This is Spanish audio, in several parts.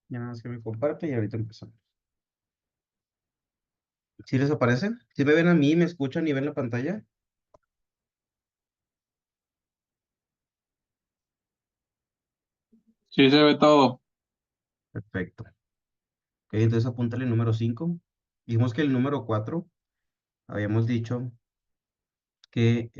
Ya nada más que me comparte y ahorita empezamos. ¿Sí les aparece? ¿Sí me ven a mí, me escuchan y ven la pantalla? Sí, se ve todo. Perfecto. Ok, entonces apúntale el número 5. Dijimos que el número 4 habíamos dicho que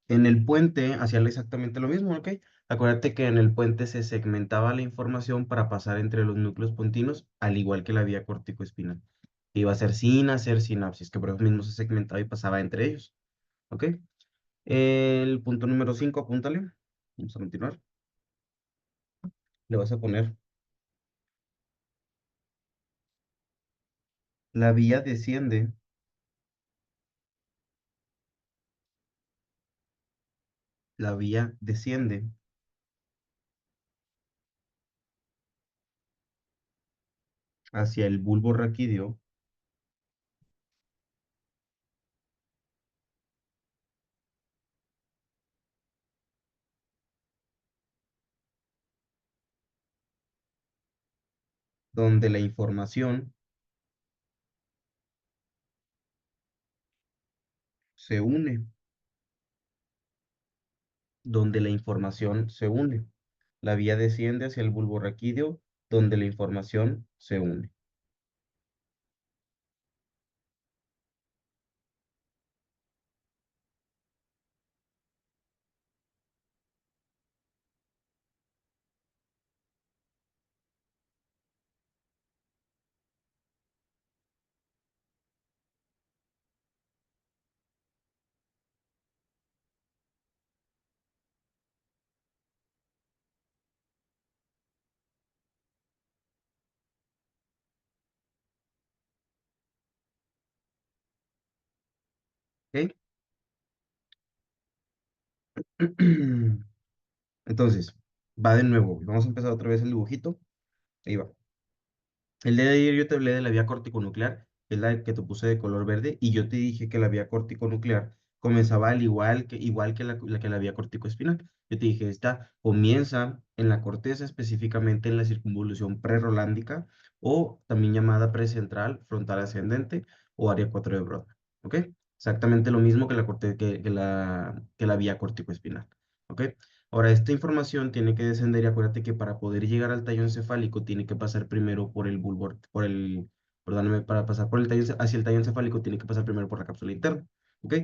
en el puente hacía exactamente lo mismo, ¿ok? Acuérdate que en el puente se segmentaba la información para pasar entre los núcleos pontinos, al igual que la vía corticoespinal. Iba a ser sin hacer sinapsis, que por eso mismo se segmentaba y pasaba entre ellos, ¿ok? El punto número 5, apúntale. Vamos a continuar. Le vas a poner, la vía desciende, la vía desciende hacia el bulbo raquídeo, donde la información se une, donde la información se une. La vía desciende hacia el bulbo raquídeo, donde la información se une. ¿Ok? Entonces, va de nuevo. Vamos a empezar otra vez el dibujito. Ahí va. El día de ayer yo te hablé de la vía corticonuclear, que es la que te puse de color verde, y yo te dije que la vía corticonuclear comenzaba al igual que la vía corticoespinal. Yo te dije, esta comienza en la corteza, específicamente en la circunvolución prerolándica, o también llamada precentral, frontal ascendente, o área 4 de Brodmann. ¿Ok? Exactamente lo mismo que la vía corticoespinal. ¿Ok? Ahora, esta información tiene que descender y acuérdate que para poder llegar al tallo encefálico tiene que pasar primero por el bulbo, perdóname, para pasar por el tallo, hacia el tallo encefálico tiene que pasar primero por la cápsula interna, ¿ok?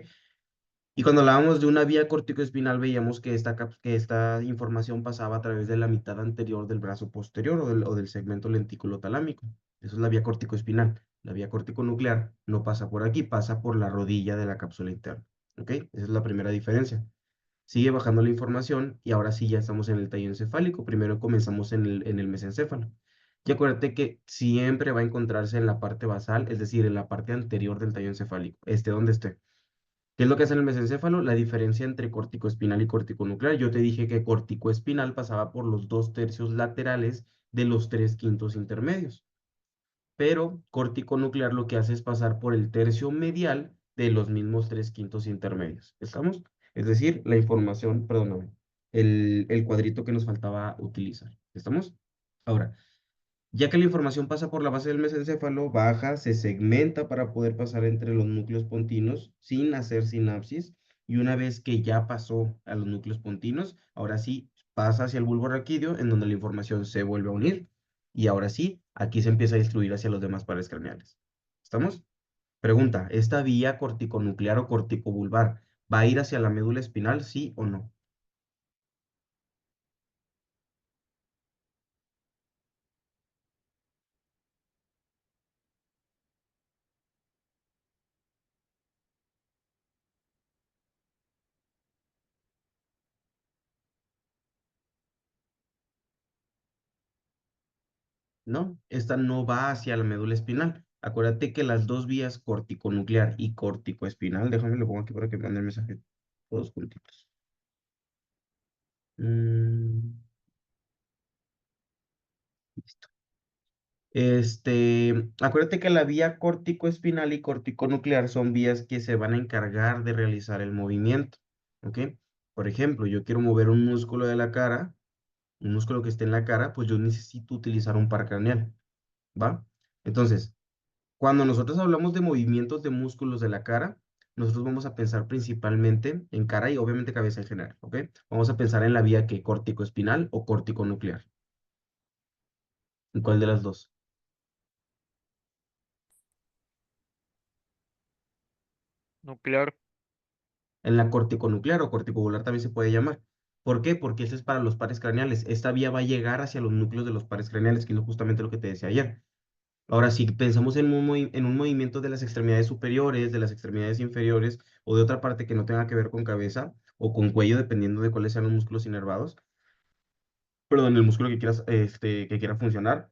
Y cuando hablábamos de una vía corticoespinal veíamos que esta información pasaba a través de la mitad anterior del brazo posterior o del segmento lentículo talámico. Eso es la vía corticoespinal. La vía corticonuclear no pasa por aquí, pasa por la rodilla de la cápsula interna, ¿ok? Esa es la primera diferencia. Sigue bajando la información y ahora sí ya estamos en el tallo encefálico. Primero comenzamos en el mesencéfalo. Y acuérdate que siempre va a encontrarse en la parte basal, es decir, en la parte anterior del tallo encefálico, esté donde esté. ¿Qué es lo que hace en el mesencéfalo? La diferencia entre corticoespinal y corticonuclear. Yo te dije que corticoespinal pasaba por los 2/3 laterales de los 3/5 intermedios, pero corticonuclear lo que hace es pasar por el tercio medial de los mismos 3/5 intermedios. ¿Estamos? Es decir, la información, perdóname, el cuadrito que nos faltaba utilizar. ¿Estamos? Ahora, ya que la información pasa por la base del mesencéfalo, baja, se segmenta para poder pasar entre los núcleos pontinos sin hacer sinapsis. Y una vez que ya pasó a los núcleos pontinos, ahora sí pasa hacia el bulbo raquídeo, en donde la información se vuelve a unir. Y ahora sí, aquí se empieza a distribuir hacia los demás pares craneales. ¿Estamos? Pregunta, ¿esta vía corticonuclear o corticobulbar va a ir hacia la médula espinal, sí o no? No, esta no va hacia la médula espinal. Acuérdate que las dos vías corticonuclear y corticoespinal, déjame lo pongo aquí para que me mande el mensaje todos juntitos. Mm, listo. Acuérdate que la vía corticoespinal y corticonuclear son vías que se van a encargar de realizar el movimiento, ¿ok? Por ejemplo, yo quiero mover un músculo de la cara, un músculo que esté en la cara, pues yo necesito utilizar un par craneal, ¿va? Entonces, cuando nosotros hablamos de movimientos de músculos de la cara, nosotros vamos a pensar principalmente en cara y obviamente cabeza en general, ¿ok? Vamos a pensar en la vía que córtico-espinal o córtico-nuclear. ¿En cuál de las dos? Nuclear. En la córtico-nuclear o corticobular también se puede llamar. ¿Por qué? Porque ese es para los pares craneales. Esta vía va a llegar hacia los núcleos de los pares craneales, que es justamente lo que te decía ayer. Ahora, si pensamos en en un movimiento de las extremidades superiores, de las extremidades inferiores o de otra parte que no tenga que ver con cabeza o con cuello, dependiendo de cuáles sean los músculos inervados, perdón, el músculo que quieras, que quiera funcionar,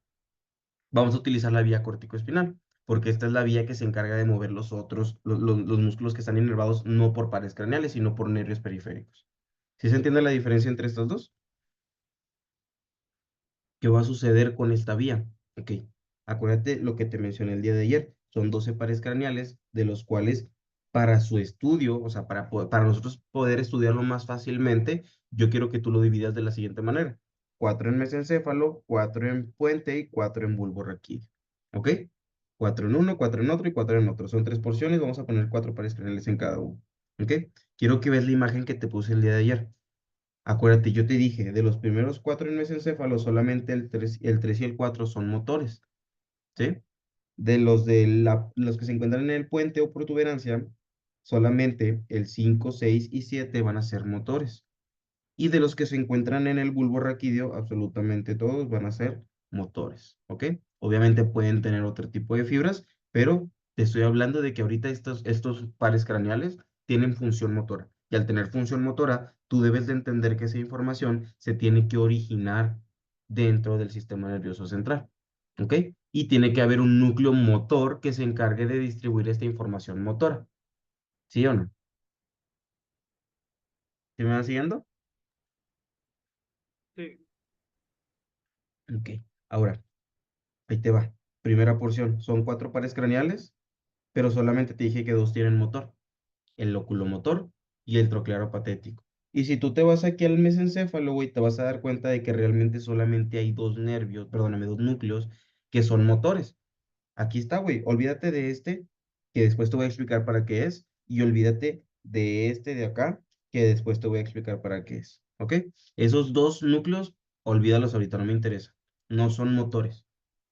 vamos a utilizar la vía corticoespinal, porque esta es la vía que se encarga de mover los otros, los músculos que están inervados no por pares craneales, sino por nervios periféricos. ¿Sí se entiende la diferencia entre estos dos? ¿Qué va a suceder con esta vía? Ok, acuérdate lo que te mencioné el día de ayer. Son 12 pares craneales, de los cuales para su estudio, o sea, para nosotros poder estudiarlo más fácilmente, yo quiero que tú lo dividas de la siguiente manera. 4 en mesencéfalo, 4 en puente y 4 en bulbo raquídeo. ¿Ok? 4 en uno, 4 en otro y 4 en otro. Son tres porciones, vamos a poner 4 pares craneales en cada uno. ¿Ok? Quiero que veas la imagen que te puse el día de ayer. Acuérdate, yo te dije, de los primeros cuatro en mesencéfalo, solamente el 3 y el 4 son motores, ¿sí? Los que se encuentran en el puente o protuberancia, solamente el 5, 6 y 7 van a ser motores. Y de los que se encuentran en el bulbo raquídeo, absolutamente todos van a ser motores, ¿ok? Obviamente pueden tener otro tipo de fibras, pero te estoy hablando de que ahorita estos pares craneales tienen función motora. Y al tener función motora, tú debes de entender que esa información se tiene que originar dentro del sistema nervioso central, ¿ok? Y tiene que haber un núcleo motor que se encargue de distribuir esta información motora, ¿sí o no? ¿Sí me van siguiendo? Sí. Ok. Ahora, ahí te va. Primera porción, son 4 pares craneales, pero solamente te dije que dos tienen motor, el loculomotor y el troclearo patético. Y si tú te vas aquí al mesencéfalo, güey, te vas a dar cuenta de que realmente solamente hay dos nervios, perdóname, dos núcleos que son motores. Aquí está, güey, olvídate de este, que después te voy a explicar para qué es, y olvídate de este de acá, que después te voy a explicar para qué es, ¿ok? Esos dos núcleos, olvídalos ahorita, no me interesa. No son motores.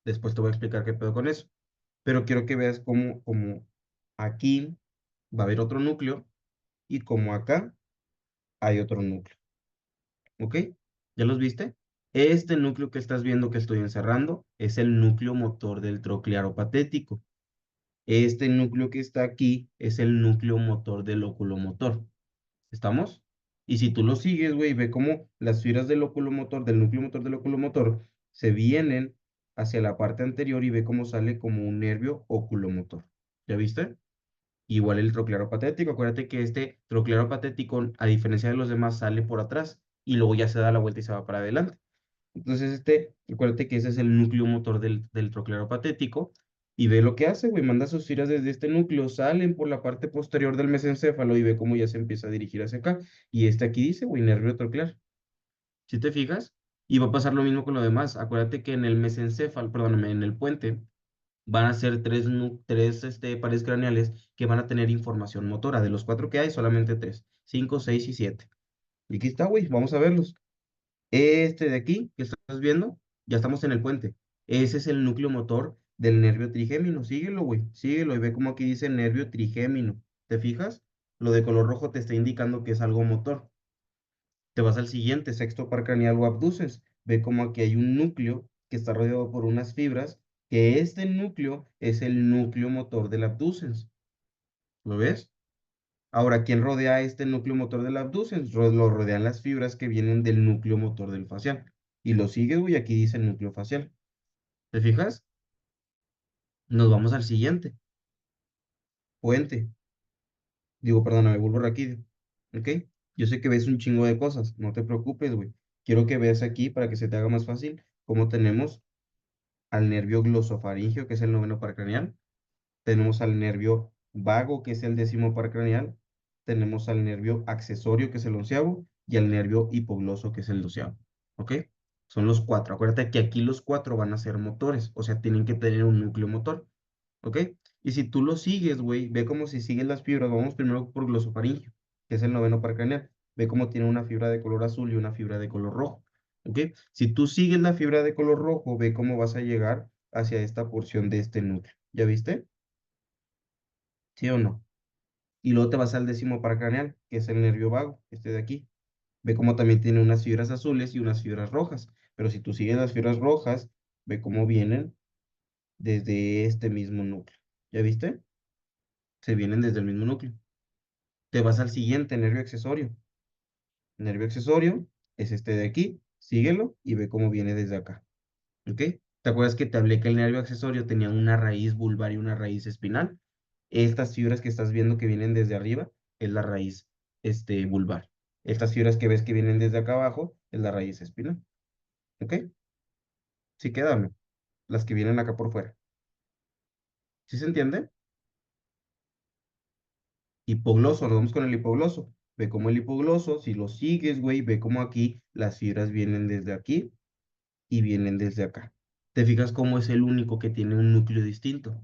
Después te voy a explicar qué pedo con eso. Pero quiero que veas cómo aquí va a haber otro núcleo y como acá hay otro núcleo, ¿ok? ¿Ya los viste? Este núcleo que estás viendo que estoy encerrando es el núcleo motor del troclearo patético. Este núcleo que está aquí es el núcleo motor del oculomotor. ¿Estamos? Y si tú lo sigues, güey, ve cómo las fibras del oculomotor, del núcleo motor del oculomotor, se vienen hacia la parte anterior y ve cómo sale como un nervio oculomotor. ¿Ya viste? Igual el troclearo patético. Acuérdate que este troclearo patético, a diferencia de los demás, sale por atrás y luego ya se da la vuelta y se va para adelante. Entonces, acuérdate que ese es el núcleo motor del troclearo patético y ve lo que hace, güey, manda sus tiras desde este núcleo, salen por la parte posterior del mesencéfalo y ve cómo ya se empieza a dirigir hacia acá. Y este aquí dice, güey, nervio troclear. ¿Sí te fijas? Y va a pasar lo mismo con lo demás. Acuérdate que en el mesencéfalo, perdóname, en el puente, van a ser tres pares craneales que van a tener información motora. De los cuatro que hay, solamente tres, cinco, seis y siete. Y aquí está, güey, vamos a verlos. Este de aquí, que estás viendo, ya estamos en el puente. Ese es el núcleo motor del nervio trigémino. Síguelo, güey. Síguelo y ve cómo aquí dice nervio trigémino. ¿Te fijas? Lo de color rojo te está indicando que es algo motor. Te vas al siguiente, sexto par craneal o abducens. Ve cómo aquí hay un núcleo que está rodeado por unas fibras, que este núcleo es el núcleo motor del abducens. ¿Lo ves? Ahora, ¿quién rodea este núcleo motor del abducens? Lo rodean las fibras que vienen del núcleo motor del facial. Y lo sigue, güey, aquí dice núcleo facial. ¿Te fijas? Nos vamos al siguiente. Puente. Digo, perdóname, bulbo raquídeo. ¿Ok? Yo sé que ves un chingo de cosas. No te preocupes, güey. Quiero que veas aquí, para que se te haga más fácil, cómo tenemos al nervio glosofaringeo, que es el noveno par craneal. Tenemos al nervio vago, que es el décimo par craneal. Tenemos al nervio accesorio, que es el onceavo. Y al nervio hipogloso, que es el doceavo. ¿Ok? Son los cuatro. Acuérdate que aquí los cuatro van a ser motores, o sea, tienen que tener un núcleo motor, ¿ok? Y si tú lo sigues, güey, ve como si sigues las fibras. Vamos primero por glosofaringio, que es el noveno par craneal. Ve cómo tiene una fibra de color azul y una fibra de color rojo, ¿ok? Si tú sigues la fibra de color rojo, ve cómo vas a llegar hacia esta porción de este núcleo. ¿Ya viste? ¿Sí o no? Y luego te vas al décimo par craneal, que es el nervio vago, este de aquí. Ve cómo también tiene unas fibras azules y unas fibras rojas. Pero si tú sigues las fibras rojas, ve cómo vienen desde este mismo núcleo. ¿Ya viste? Se vienen desde el mismo núcleo. Te vas al siguiente, nervio accesorio. Nervio accesorio es este de aquí. Síguelo y ve cómo viene desde acá. ¿Ok? ¿Te acuerdas que te hablé que el nervio accesorio tenía una raíz vulvar y una raíz espinal? Estas fibras que estás viendo que vienen desde arriba es la raíz vulvar. Estas fibras que ves que vienen desde acá abajo es la raíz espinal. ¿Ok? Sí queda, ¿no? Las que vienen acá por fuera. ¿Sí se entiende? Hipogloso, nos vamos con el hipogloso. Ve cómo el hipogloso, si lo sigues, güey, ve cómo aquí las fibras vienen desde aquí y vienen desde acá. ¿Te fijas cómo es el único que tiene un núcleo distinto?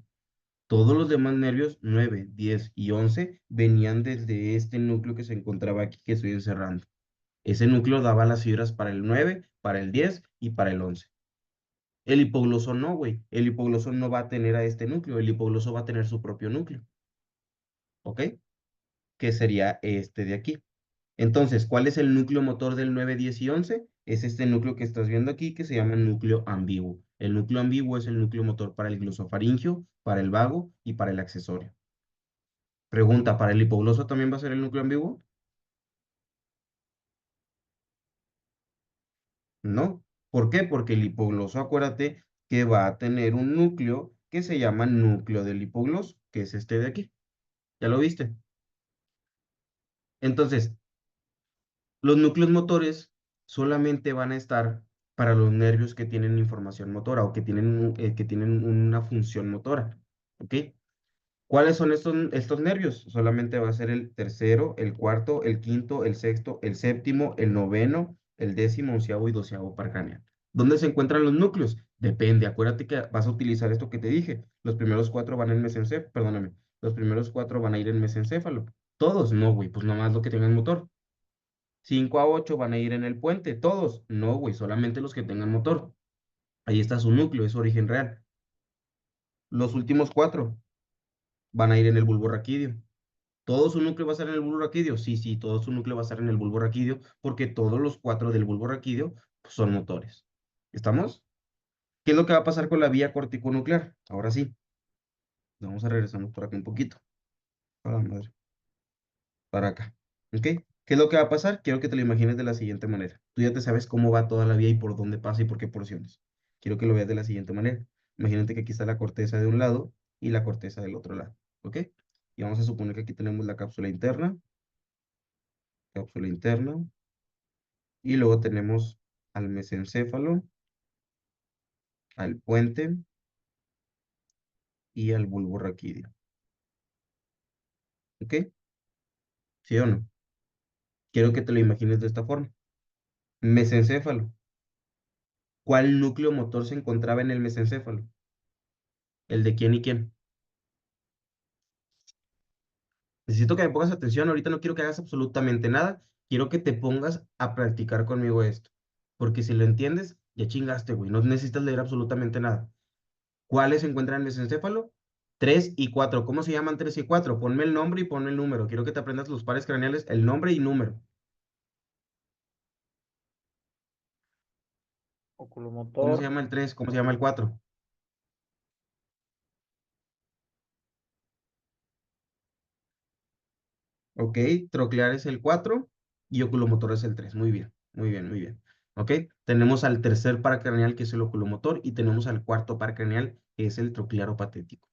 Todos los demás nervios, 9, 10 y 11, venían desde este núcleo que se encontraba aquí que estoy encerrando. Ese núcleo daba las fibras para el 9, para el 10 y para el 11. El hipogloso no, güey. El hipogloso no va a tener a este núcleo. El hipogloso va a tener su propio núcleo. ¿Ok? Que sería este de aquí. Entonces, ¿cuál es el núcleo motor del 9, 10 y 11? Es este núcleo que estás viendo aquí que se llama núcleo ambiguo. El núcleo ambiguo es el núcleo motor para el glosofaringio, para el vago y para el accesorio. Pregunta, ¿para el hipogloso también va a ser el núcleo ambiguo? No. ¿Por qué? Porque el hipogloso, acuérdate que va a tener un núcleo que se llama núcleo del hipogloso, que es este de aquí. ¿Ya lo viste? Entonces, los núcleos motores solamente van a estar para los nervios que tienen información motora o que tienen una función motora. ¿Ok? ¿Cuáles son estos nervios? Solamente va a ser el tercero, el cuarto, el quinto, el sexto, el séptimo, el noveno, el décimo, onceavo y doceavo par craneal. ¿Dónde se encuentran los núcleos? Depende. Acuérdate que vas a utilizar esto que te dije. Los primeros cuatro van en mesencéfalo, perdóname. Los primeros cuatro van a ir en mesencéfalo. Todos, no, güey, pues nomás lo que tengan motor. 5 a 8 van a ir en el puente, todos. No, güey, solamente los que tengan motor. Ahí está su núcleo, es su origen real. Los últimos cuatro van a ir en el bulbo raquídeo. ¿Todo su núcleo va a estar en el bulbo raquídeo? Sí, sí, todo su núcleo va a estar en el bulbo raquídeo porque todos los cuatro del bulbo raquídeo pues, son motores. ¿Estamos? ¿Qué es lo que va a pasar con la vía corticonuclear? Ahora sí, vamos a regresarnos por acá un poquito. A la madre. Para acá. ¿Ok? ¿Qué es lo que va a pasar? Quiero que te lo imagines de la siguiente manera. Tú ya te sabes cómo va toda la vía y por dónde pasa y por qué porciones. Quiero que lo veas de la siguiente manera. Imagínate que aquí está la corteza de un lado y la corteza del otro lado. ¿Ok? Y vamos a suponer que aquí tenemos la cápsula interna, y luego tenemos al mesencéfalo, al puente y al bulbo raquídeo. ¿Ok? ¿Sí o no? Quiero que te lo imagines de esta forma. Mesencéfalo. ¿Cuál núcleo motor se encontraba en el mesencéfalo? ¿El de quién y quién? Necesito que me pongas atención. Ahorita no quiero que hagas absolutamente nada. Quiero que te pongas a practicar conmigo esto. Porque si lo entiendes, ya chingaste, güey. No necesitas leer absolutamente nada. ¿Cuáles se encuentran en el mesencéfalo? 3 y 4. ¿Cómo se llaman 3 y 4? Ponme el nombre y ponme el número. Quiero que te aprendas los pares craneales, el nombre y número. ¿Cómo se Oculomotor, llama el 3? ¿Cómo se llama el 4? Ok, troclear es el 4 y oculomotor es el 3. Muy bien, muy bien, muy bien. Ok, tenemos al tercer par craneal que es el oculomotor y tenemos al cuarto par craneal que es el troclear patético.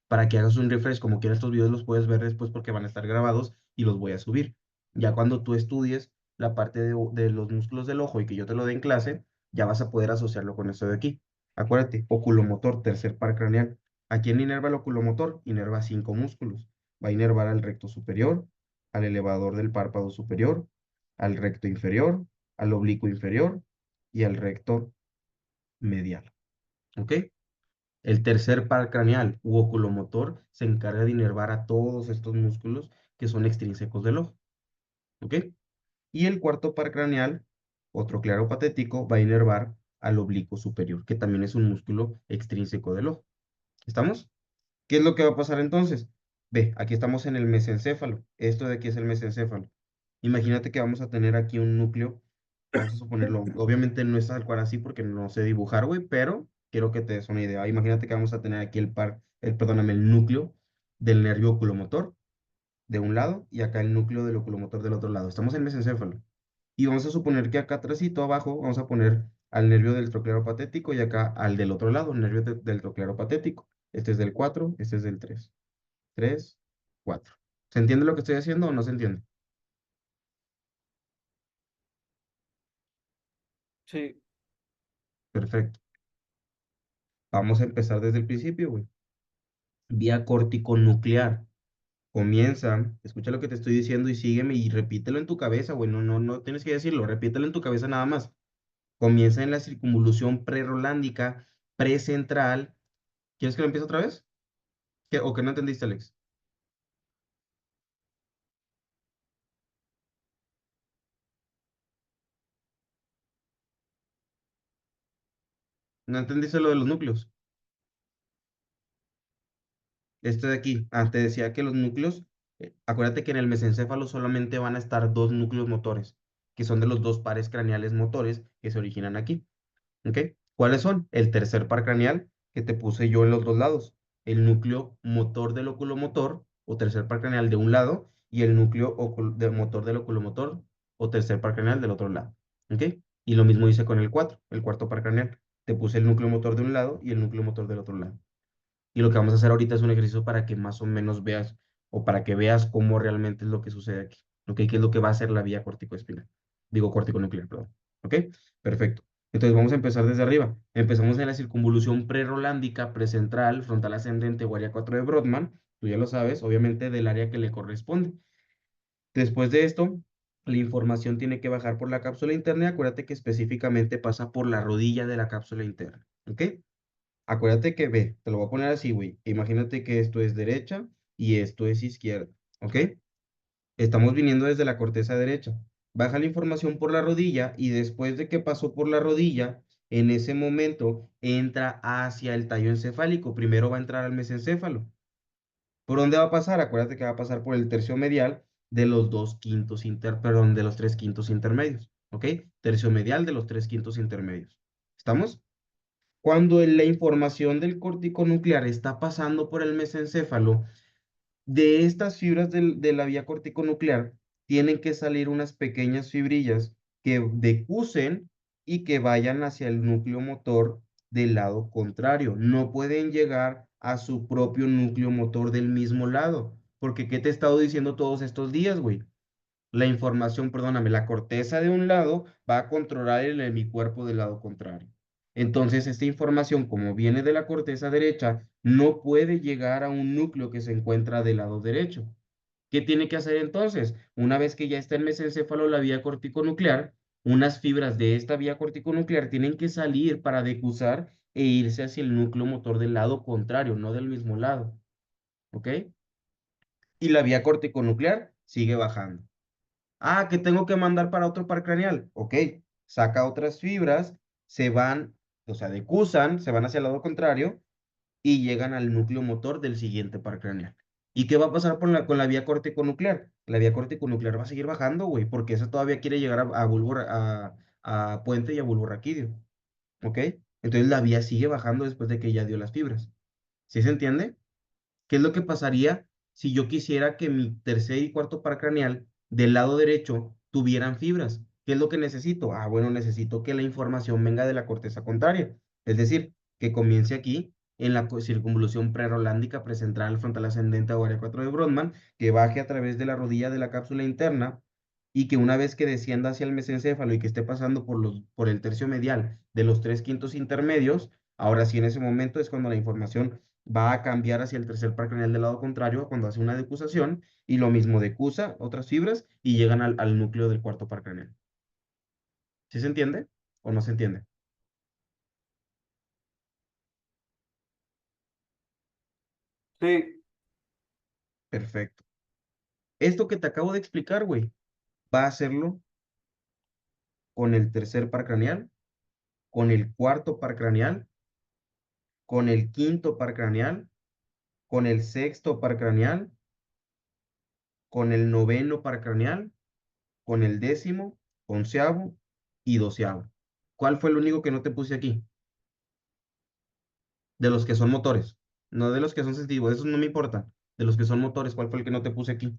Para que hagas un refresh, como quieras, estos videos los puedes ver después porque van a estar grabados y los voy a subir. Ya cuando tú estudies la parte de los músculos del ojo y que yo te lo dé en clase, ya vas a poder asociarlo con esto de aquí. Acuérdate, oculomotor, tercer par craneal. ¿A quién inerva el oculomotor? Inerva cinco músculos. Va a inervar al recto superior, al elevador del párpado superior, al recto inferior, al oblicuo inferior y al recto medial. ¿Ok? El tercer par craneal u oculomotor se encarga de inervar a todos estos músculos que son extrínsecos del ojo. ¿Ok? Y el cuarto par craneal, otro claro patético, va a inervar al oblicuo superior, que también es un músculo extrínseco del ojo. ¿Estamos? ¿Qué es lo que va a pasar entonces? Ve, aquí estamos en el mesencéfalo. Esto de aquí es el mesencéfalo. Imagínate que vamos a tener aquí un núcleo. Vamos a suponerlo. Obviamente no es tal cual así porque no sé dibujar, güey, pero quiero que te des una idea. Imagínate que vamos a tener aquí perdóname, el núcleo del nervio oculomotor de un lado y acá el núcleo del oculomotor del otro lado. Estamos en el mesencéfalo. Y vamos a suponer que acá atrásito abajo vamos a poner al nervio del troclero patético y acá al del otro lado, el nervio del troclero patético. Este es del 4, este es del 3. 3, 4. ¿Se entiende lo que estoy haciendo o no se entiende? Sí. Perfecto. Vamos a empezar desde el principio, güey. Vía córtico nuclear. Comienza, escucha lo que te estoy diciendo y sígueme y repítelo en tu cabeza, güey. No, no, no tienes que decirlo, repítelo en tu cabeza nada más. Comienza en la circunvolución prerolándica, precentral. ¿Quieres que lo empiece otra vez? ¿O que no entendiste, Alex? ¿No entendiste lo de los núcleos? Este de aquí, te decía que los núcleos, acuérdate que en el mesencéfalo solamente van a estar dos núcleos motores, que son de los dos pares craneales motores que se originan aquí. ¿Ok? ¿Cuáles son? El tercer par craneal que te puse yo en los dos lados, el núcleo motor del oculomotor o tercer par craneal de un lado y el núcleo motor del oculomotor o tercer par craneal del otro lado. ¿Ok? Y lo mismo hice con el 4, el cuarto par craneal. Te puse el núcleo motor de un lado y el núcleo motor del otro lado. Y lo que vamos a hacer ahorita es un ejercicio para que más o menos veas o para que veas cómo realmente es lo que sucede aquí. ¿Ok? ¿Qué es lo que va a hacer la vía corticoespinal? Digo corticonuclear, perdón. ¿Ok? Perfecto. Entonces vamos a empezar desde arriba. Empezamos en la circunvolución prerolándica, precentral, frontal ascendente o área 4 de Brodmann. Tú ya lo sabes, obviamente del área que le corresponde. Después de esto, la información tiene que bajar por la cápsula interna y acuérdate que específicamente pasa por la rodilla de la cápsula interna. ¿Ok? Acuérdate que ve, te lo voy a poner así, güey. Imagínate que esto es derecha y esto es izquierda, ¿ok? Estamos viniendo desde la corteza derecha. Baja la información por la rodilla y después de que pasó por la rodilla, en ese momento entra hacia el tallo encefálico. Primero va a entrar al mesencéfalo. ¿Por dónde va a pasar? Acuérdate que va a pasar por el tercio medial de los perdón, de los tres quintos intermedios, ¿ok? Tercio medial de los tres quintos intermedios. ¿Estamos? Cuando la información del córtico nuclear está pasando por el mesencéfalo, de estas fibras de la vía corticonuclear tienen que salir unas pequeñas fibrillas que decusen y que vayan hacia el núcleo motor del lado contrario. No pueden llegar a su propio núcleo motor del mismo lado. Porque, ¿qué te he estado diciendo todos estos días, güey? La información, perdóname, la corteza de un lado va a controlar el hemicuerpo del lado contrario. Entonces, esta información, como viene de la corteza derecha, no puede llegar a un núcleo que se encuentra del lado derecho. ¿Qué tiene que hacer entonces? Una vez que ya está en mesencéfalo la vía corticonuclear, unas fibras de esta vía corticonuclear tienen que salir para decusar e irse hacia el núcleo motor del lado contrario, no del mismo lado. ¿Ok? Y la vía corticonuclear sigue bajando. Ah, que tengo que mandar para otro par craneal. Ok, saca otras fibras, se van, o sea, decusan, se van hacia el lado contrario y llegan al núcleo motor del siguiente par craneal. ¿Y qué va a pasar con la vía córtico-nuclear? La vía córtico-nuclear va a seguir bajando, güey, porque esa todavía quiere llegar a puente y a bulbo raquídeo. ¿Ok? Entonces la vía sigue bajando después de que ya dio las fibras. ¿Sí se entiende? ¿Qué es lo que pasaría si yo quisiera que mi tercer y cuarto par craneal del lado derecho tuvieran fibras? ¿Qué es lo que necesito? Ah, bueno, necesito que la información venga de la corteza contraria. Es decir, que comience aquí en la circunvolución prerolándica precentral frontal ascendente o área 4 de Brodmann, que baje a través de la rodilla de la cápsula interna y que una vez que descienda hacia el mesencéfalo y que esté pasando por el tercio medial de los tres quintos intermedios, ahora sí en ese momento es cuando la información va a cambiar hacia el tercer par craneal del lado contrario cuando hace una decusación y lo mismo decusa otras fibras y llegan al núcleo del cuarto par craneal. ¿Sí se entiende? ¿O no se entiende? Sí. Perfecto. Esto que te acabo de explicar, güey, va a hacerlo con el tercer par craneal, con el cuarto par craneal, con el quinto par craneal, con el sexto par craneal, con el noveno par craneal, con el décimo, onceavo y doceavo. ¿Cuál fue el único que no te puse aquí? De los que son motores, no de los que son sensitivos, esos no me importan. De los que son motores, ¿cuál fue el que no te puse aquí?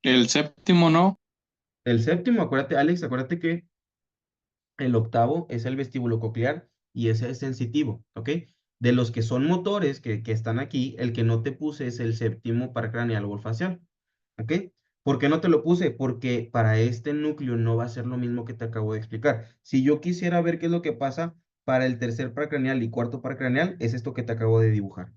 El séptimo no. El séptimo, acuérdate, Alex, acuérdate que el octavo es el vestíbulo coclear y ese es sensitivo, ¿ok? De los que son motores que están aquí, el que no te puse es el séptimo paracraneal o facial, ¿ok? ¿Por qué no te lo puse? Porque para este núcleo no va a ser lo mismo que te acabo de explicar. Si yo quisiera ver qué es lo que pasa para el tercer paracraneal y cuarto paracraneal, es esto que te acabo de dibujar.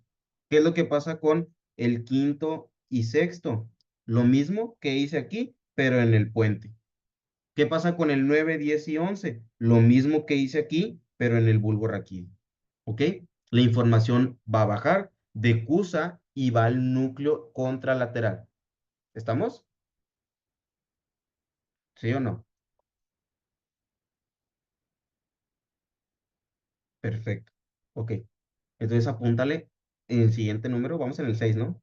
¿Qué es lo que pasa con el quinto y sexto? Lo mismo que hice aquí, pero en el puente. ¿Qué pasa con el 9, 10 y 11? Lo mismo que hice aquí, pero en el bulbo raquídeo. ¿Ok? La información va a bajar de CUSA y va al núcleo contralateral. ¿Estamos? ¿Sí o no? Perfecto. Ok. Entonces apúntale en el siguiente número. Vamos en el 6, ¿no?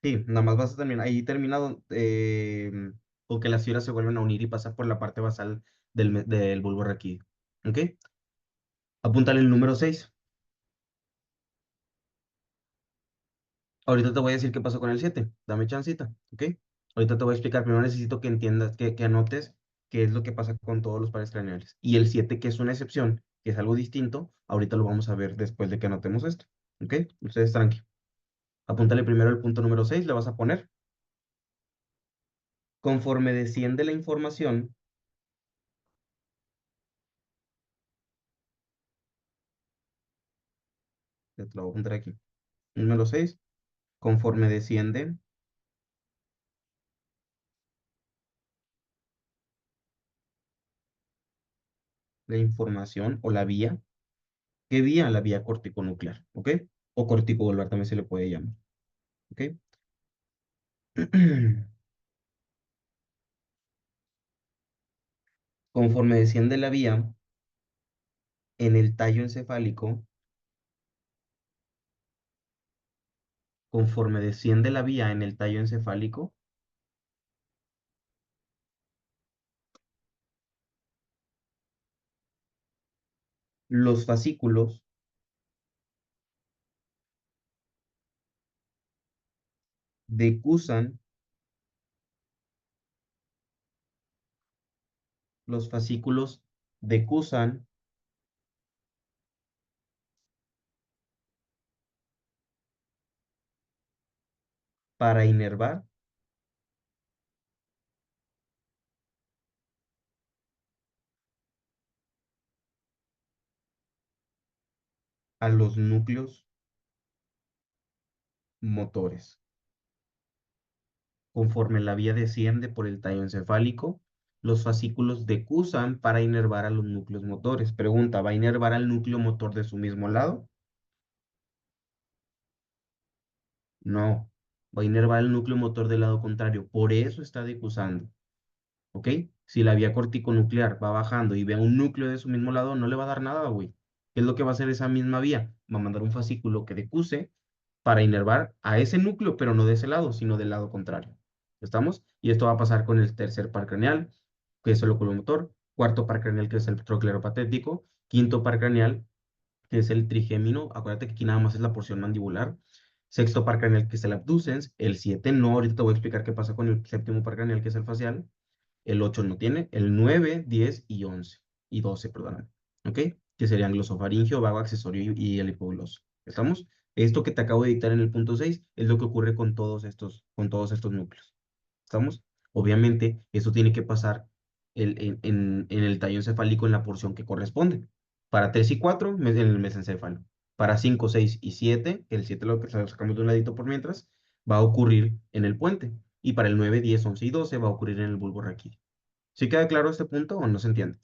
Sí, nada más vas a terminar. Ahí terminado, o que las fibras se vuelven a unir y pasar por la parte basal del bulbo raquídeo. ¿Ok? Apúntale el número 6. Ahorita te voy a decir qué pasó con el 7. Dame chancita, ¿ok? Ahorita te voy a explicar. Primero necesito que entiendas, que anotes qué es lo que pasa con todos los pares craneales. Y el 7 que es una excepción, que es algo distinto, ahorita lo vamos a ver después de que anotemos esto, ¿ok? Ustedes tranqui. Apúntale primero el punto número 6. Le vas a poner, conforme desciende la información, te lo voy a apuntar aquí. Número 6. Conforme desciende la información o la vía. ¿Qué vía? La vía corticonuclear, ¿ok? O corticovolular también se le puede llamar, ¿ok? Conforme desciende la vía en el tallo encefálico, conforme desciende la vía en el tallo encefálico, los fascículos decusan, los fascículos decusan para inervar a los núcleos motores. Conforme la vía desciende por el tallo encefálico, los fascículos decusan para inervar a los núcleos motores. Pregunta, ¿va a inervar al núcleo motor de su mismo lado? No, va a inervar al núcleo motor del lado contrario. Por eso está decusando. ¿Ok? Si la vía corticonuclear va bajando y ve a un núcleo de su mismo lado, no le va a dar nada, güey. ¿Qué es lo que va a hacer esa misma vía? Va a mandar un fascículo que decuse para inervar a ese núcleo, pero no de ese lado, sino del lado contrario. ¿Estamos? Y esto va a pasar con el tercer par craneal, que es el oculomotor, cuarto par craneal, que es el trocleropatético, quinto par craneal, que es el trigémino. Acuérdate que aquí nada más es la porción mandibular. Sexto par craneal, que es el abducens. El 7 no, ahorita te voy a explicar qué pasa con el séptimo par craneal, que es el facial. El 8 no tiene, el 9, 10 y 11, y 12, perdóname, ¿ok? Que serían glosofaringio, vago accesorio y el hipogloso. ¿Estamos? Esto que te acabo de dictar en el punto 6 es lo que ocurre con todos estos núcleos. ¿Estamos? Obviamente, eso tiene que pasar en el tallo encefálico en la porción que corresponde. Para 3 y 4 en el mesencéfalo. Para 5, 6 y 7, el 7 lo que sacamos de un ladito por mientras, va a ocurrir en el puente. Y para el 9, 10, 11 y 12 va a ocurrir en el bulbo raquídeo. ¿Sí queda claro este punto o no se entiende?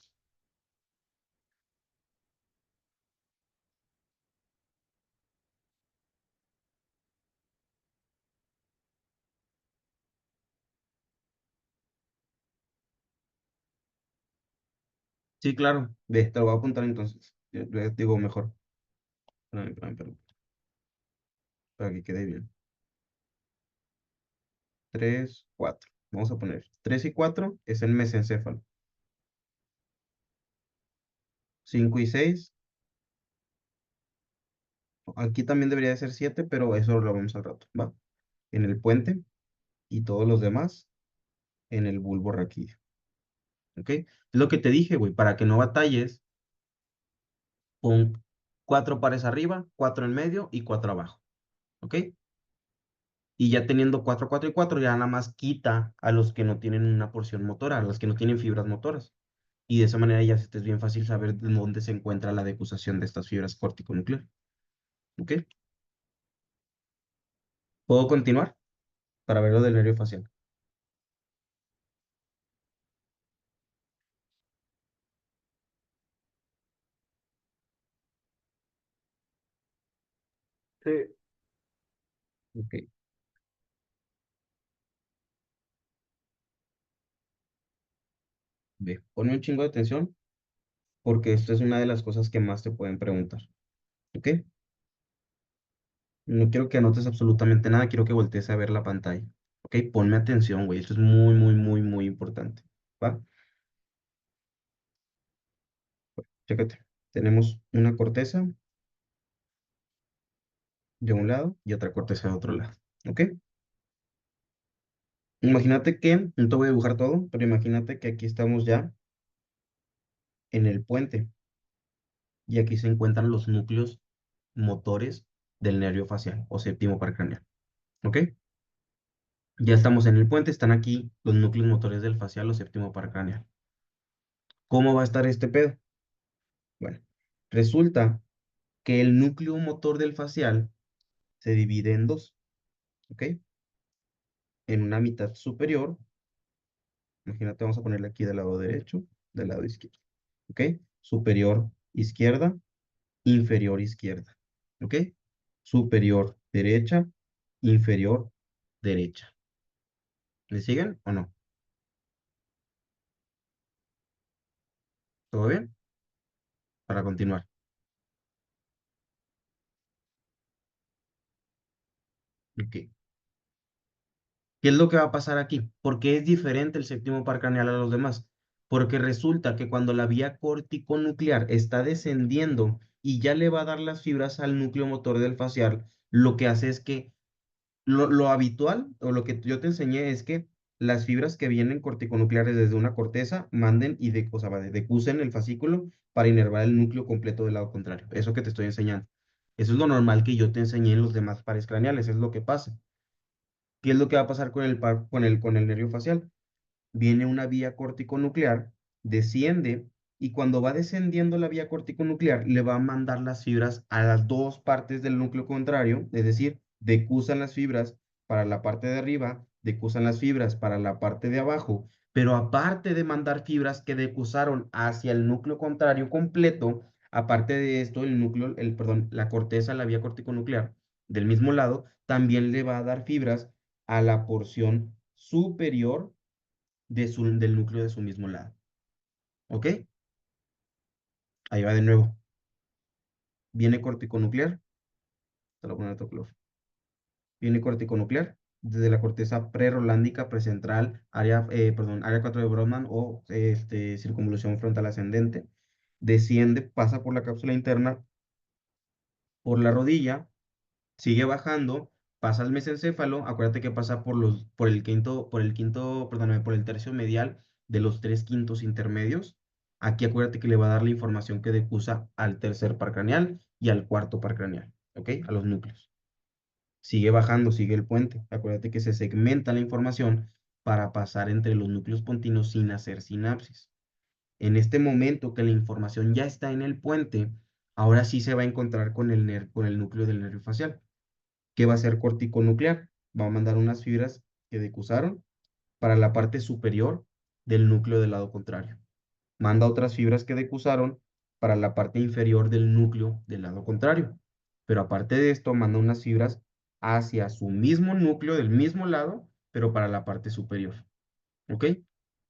Sí, claro. Ve, te lo voy a apuntar entonces. Yo digo mejor. Espérame, para que quede bien. 3, 4. Vamos a poner 3 y 4 es el mesencéfalo. 5 y 6, aquí también debería de ser 7, pero eso lo vemos al rato, ¿va? En el puente y todos los demás en el bulbo raquídeo, ¿ok? Es lo que te dije, güey, para que no batalles, pon 4 pares arriba, 4 en medio y 4 abajo, ¿ok? Y ya teniendo 4, 4 y 4, ya nada más quita a los que no tienen una porción motora, a los que no tienen fibras motoras. Y de esa manera ya se te es bien fácil saber dónde se encuentra la decusación de estas fibras corticonucleares, ¿ok? ¿Puedo continuar para ver lo del nervio facial? Sí, Ok, ve, ponme un chingo de atención porque esto es una de las cosas que más te pueden preguntar, ¿ok? No quiero que anotes absolutamente nada, quiero que voltees a ver la pantalla, ¿ok? Ponme atención, güey, esto es muy importante, ¿va? Chécate, tenemos una corteza de un lado y otra corteza de otro lado, ¿ok? Imagínate que, no te voy a dibujar todo, pero imagínate que aquí estamos ya en el puente y aquí se encuentran los núcleos motores del nervio facial o séptimo paracraneal, ¿ok? Ya estamos en el puente, están aquí los núcleos motores del facial o séptimo paracraneal. ¿Cómo va a estar este pedo? Bueno, resulta que el núcleo motor del facial se divide en dos, ¿ok? En una mitad superior, imagínate, vamos a ponerle aquí del lado derecho, del lado izquierdo, ¿ok? Superior izquierda, inferior izquierda, ¿ok? Superior derecha, inferior derecha. ¿Le siguen o no? ¿Todo bien? Para continuar. Ok. ¿Qué es lo que va a pasar aquí? ¿Por qué es diferente el séptimo par craneal a los demás? Porque resulta que cuando la vía corticonuclear está descendiendo y ya le va a dar las fibras al núcleo motor del facial, lo que hace es que lo habitual o lo que yo te enseñé es que las fibras que vienen corticonucleares desde una corteza manden y o sea, decusen el fascículo para inervar el núcleo completo del lado contrario. Eso que te estoy enseñando. Eso es lo normal que yo te enseñé en los demás pares craneales, es lo que pasa. ¿Qué es lo que va a pasar con con el nervio facial? Viene una vía corticonuclear, desciende y cuando va descendiendo la vía corticonuclear le va a mandar las fibras a las dos partes del núcleo contrario, es decir, decusan las fibras para la parte de arriba, decusan las fibras para la parte de abajo, pero aparte de mandar fibras que decusaron hacia el núcleo contrario completo, aparte de esto, perdón, la corteza, la vía corticonuclear del mismo lado, también le va a dar fibras a la porción superior del núcleo de su mismo lado. ¿Ok? Ahí va de nuevo. Viene corticonuclear. Te lo voy a poner otro color. Viene corticonuclear desde la corteza prerolándica, precentral, área 4 de Brodmann o circunvolución frontal ascendente. Desciende, pasa por la cápsula interna, por la rodilla, sigue bajando, pasa al mesencéfalo, acuérdate que pasa perdóname, por el tercio medial de los 3/5 intermedios. Aquí acuérdate que le va a dar la información que decusa al tercer par craneal y al cuarto par craneal, ¿ok? A los núcleos. Sigue bajando, sigue el puente. Acuérdate que se segmenta la información para pasar entre los núcleos pontinos sin hacer sinapsis. En este momento que la información ya está en el puente, ahora sí se va a encontrar con con el núcleo del nervio facial, que va a ser corticonuclear. Va a mandar unas fibras que decusaron para la parte superior del núcleo del lado contrario. Manda otras fibras que decusaron para la parte inferior del núcleo del lado contrario. Pero aparte de esto, manda unas fibras hacia su mismo núcleo del mismo lado, pero para la parte superior. ¿Ok?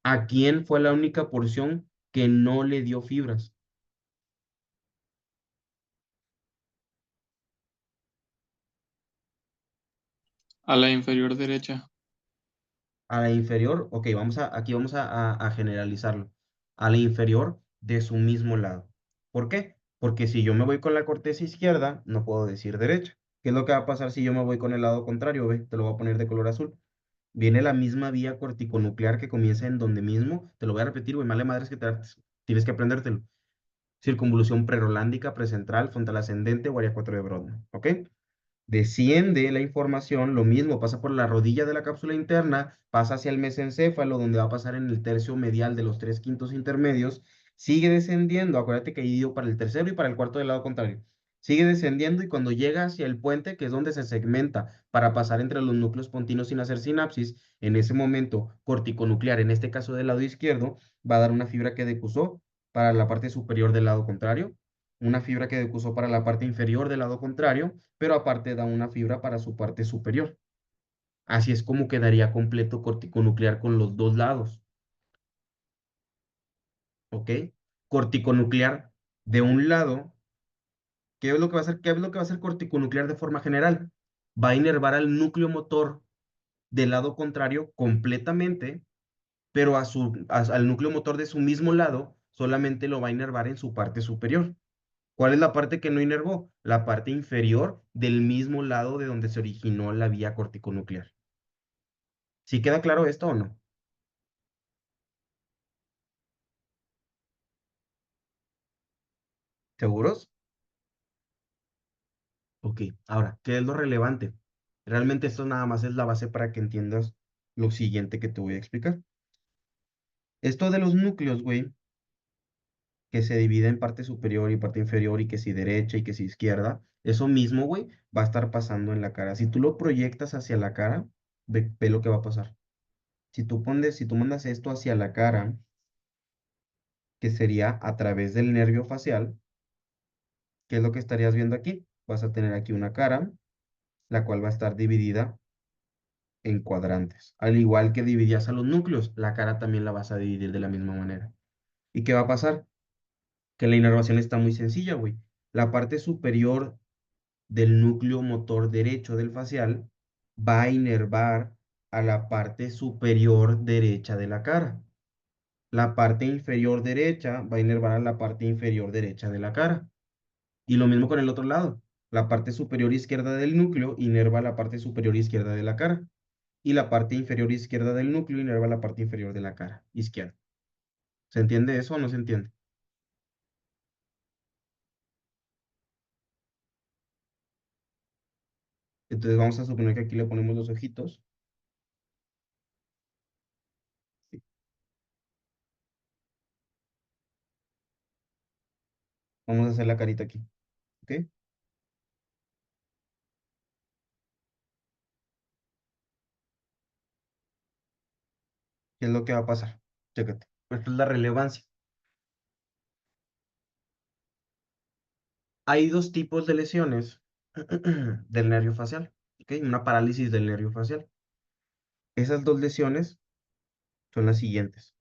¿A quién fue la única porción que no le dio fibras? A la inferior derecha. A la inferior, ok, aquí vamos a generalizarlo. A la inferior de su mismo lado. ¿Por qué? Porque si yo me voy con la corteza izquierda, no puedo decir derecha. ¿Qué es lo que va a pasar si yo me voy con el lado contrario? Ve, te lo voy a poner de color azul. Viene la misma vía corticonuclear que comienza en donde mismo. Te lo voy a repetir, güey, male madres que tienes que aprendértelo. Circunvolución prerolándica, precentral, frontal ascendente o área 4 de Brodmann. ¿Ok? Desciende la información, lo mismo, pasa por la rodilla de la cápsula interna, pasa hacia el mesencéfalo, donde va a pasar en el tercio medial de los 3/5 intermedios, sigue descendiendo, acuérdate que hay ido para el tercero y para el cuarto del lado contrario, sigue descendiendo y cuando llega hacia el puente, que es donde se segmenta para pasar entre los núcleos pontinos sin hacer sinapsis, en ese momento corticonuclear, en este caso del lado izquierdo, va a dar una fibra que decusó para la parte superior del lado contrario, una fibra que decusó para la parte inferior del lado contrario, pero aparte da una fibra para su parte superior. Así es como quedaría completo corticonuclear con los dos lados, ¿ok? Corticonuclear de un lado, ¿qué es lo que va a hacer? ¿Qué es lo que va a hacer corticonuclear de forma general? Va a inervar al núcleo motor del lado contrario completamente, pero al núcleo motor de su mismo lado solamente lo va a inervar en su parte superior. ¿Cuál es la parte que no inervó? La parte inferior del mismo lado de donde se originó la vía corticonuclear. ¿Sí queda claro esto o no? ¿Seguros? Ok, ahora, ¿qué es lo relevante? Realmente esto nada más es la base para que entiendas lo siguiente que te voy a explicar. Esto de los núcleos, güey, que se divide en parte superior y parte inferior y que si derecha y que si izquierda, eso mismo, güey, va a estar pasando en la cara. Si tú lo proyectas hacia la cara, ve lo que va a pasar. Si tú mandas esto hacia la cara, que sería a través del nervio facial, ¿qué es lo que estarías viendo aquí? Vas a tener aquí una cara, la cual va a estar dividida en cuadrantes. Al igual que dividías a los núcleos, la cara también la vas a dividir de la misma manera. ¿Y qué va a pasar? Que la inervación está muy sencilla, güey. La parte superior del núcleo motor derecho del facial va a inervar a la parte superior derecha de la cara. La parte inferior derecha va a inervar a la parte inferior derecha de la cara. Y lo mismo con el otro lado. La parte superior izquierda del núcleo inerva la parte superior izquierda de la cara. Y la parte inferior izquierda del núcleo inerva la parte inferior de la cara izquierda. ¿Se entiende eso o no se entiende? Entonces vamos a suponer que aquí le ponemos los ojitos. Sí. Vamos a hacer la carita aquí. ¿Ok? ¿Qué es lo que va a pasar? Chécate. Esta es la relevancia. Hay dos tipos de lesiones del nervio facial. ¿Ok? Una parálisis del nervio facial. Esas dos lesiones son las siguientes.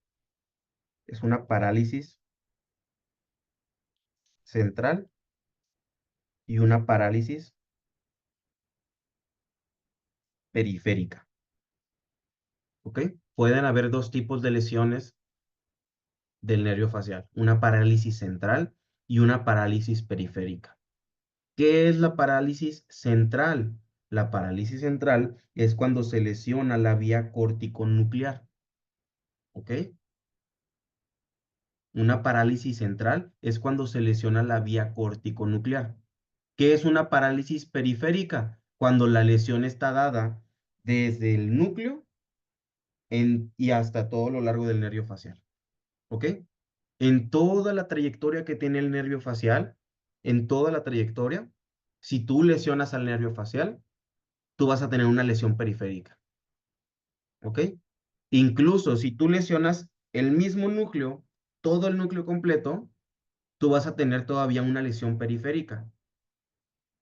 Es una parálisis central y una parálisis periférica. ¿Ok? Pueden haber dos tipos de lesiones del nervio facial, una parálisis central y una parálisis periférica. ¿Qué es la parálisis central? La parálisis central es cuando se lesiona la vía corticonuclear. ¿Ok? Una parálisis central es cuando se lesiona la vía corticonuclear. ¿Qué es una parálisis periférica? Cuando la lesión está dada desde el núcleo y hasta todo lo largo del nervio facial. ¿Ok? En toda la trayectoria que tiene el nervio facial, en toda la trayectoria, si tú lesionas al nervio facial, tú vas a tener una lesión periférica. ¿Ok? Incluso si tú lesionas el mismo núcleo, todo el núcleo completo, tú vas a tener todavía una lesión periférica.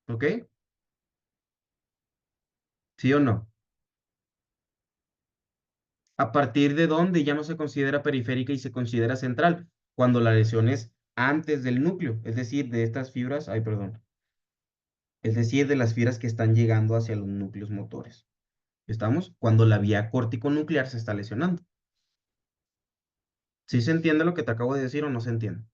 ¿Ok? ¿Sí o no? ¿A partir de dónde ya no se considera periférica y se considera central? Cuando la lesión es antes del núcleo, es decir, de estas fibras, ay, perdón, es decir, de las fibras que están llegando hacia los núcleos motores. ¿Estamos? Cuando la vía córtico-nuclear se está lesionando. ¿Sí se entiende lo que te acabo de decir o no se entiende?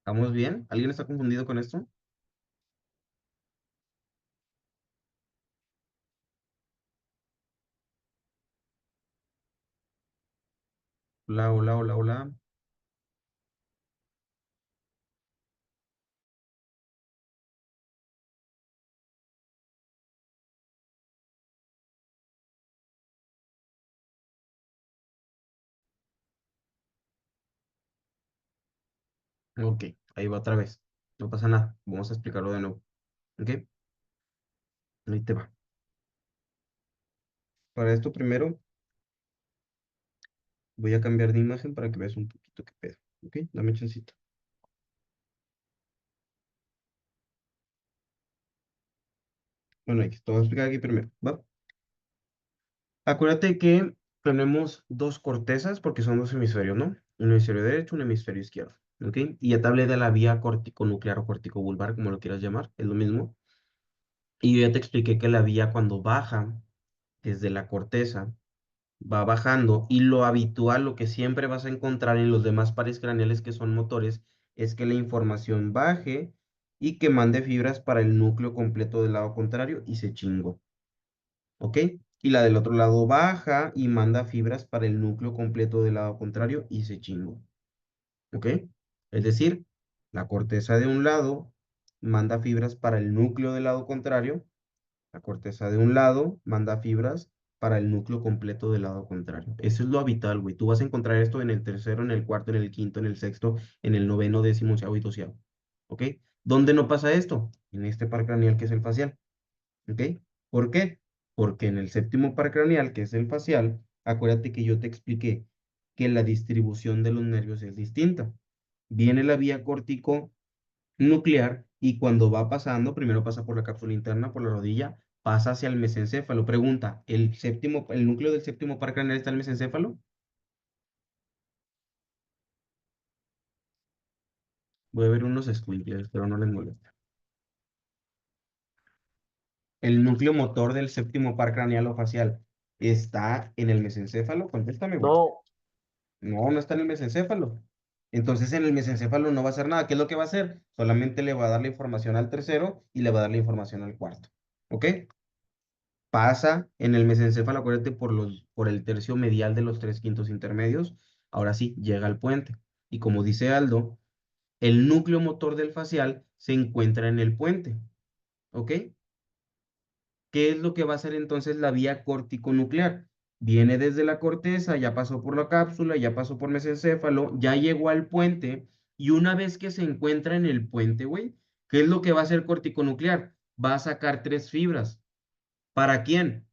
¿Estamos bien? ¿Alguien está confundido con esto? Hola, hola, hola, hola. Ok, ahí va otra vez. No pasa nada. Vamos a explicarlo de nuevo. Ok, ahí te va. Para esto primero voy a cambiar de imagen para que veas un poquito qué pedo. Ok, dame chancito. Bueno, ahí te voy a explicar aquí primero. ¿Va? Acuérdate que tenemos dos cortezas porque son dos hemisferios, ¿no? Un hemisferio derecho, un hemisferio izquierdo. ¿Ok? Y ya te hablé de la vía corticonuclear o corticobulbar, como lo quieras llamar, es lo mismo. Y yo ya te expliqué que la vía cuando baja desde la corteza va bajando y lo habitual, lo que siempre vas a encontrar en los demás pares craneales que son motores, es que la información baje y que mande fibras para el núcleo completo del lado contrario y se chingó. ¿Ok? Y la del otro lado baja y manda fibras para el núcleo completo del lado contrario y se chingó. ¿Ok? Es decir, la corteza de un lado manda fibras para el núcleo del lado contrario, la corteza de un lado manda fibras para el núcleo completo del lado contrario. Eso es lo habitual, güey. Tú vas a encontrar esto en el tercero, en el cuarto, en el quinto, en el sexto, en el noveno, décimo, onceavo y doceavo. ¿Ok? ¿Dónde no pasa esto? En este par craneal que es el facial. ¿Ok? ¿Por qué? Porque en el séptimo par craneal, que es el facial, acuérdate que yo te expliqué que la distribución de los nervios es distinta. Viene la vía córtico nuclear y cuando va pasando, primero pasa por la cápsula interna, por la rodilla, pasa hacia el mesencéfalo. Pregunta, ¿el núcleo del séptimo par craneal está en el mesencéfalo? Voy a ver unos escuincles, pero no les molesta. ¿El núcleo motor del séptimo par craneal o facial está en el mesencéfalo? Contéstame, güey. No, No, no está en el mesencéfalo. Entonces en el mesencéfalo no va a hacer nada. ¿Qué es lo que va a hacer? Solamente le va a dar la información al tercero y le va a dar la información al cuarto. ¿Ok? Pasa en el mesencéfalo, acuérdate, por el tercio medial de los tres quintos intermedios. Ahora sí, llega al puente. Y como dice Aldo, el núcleo motor del facial se encuentra en el puente. ¿Ok? ¿Qué es lo que va a hacer entonces la vía córtico-nuclear? Viene desde la corteza, ya pasó por la cápsula, ya pasó por mesencéfalo, ya llegó al puente, y una vez que se encuentra en el puente, güey, ¿qué es lo que va a hacer córtico-nuclear? Va a sacar tres fibras. ¿Para quién?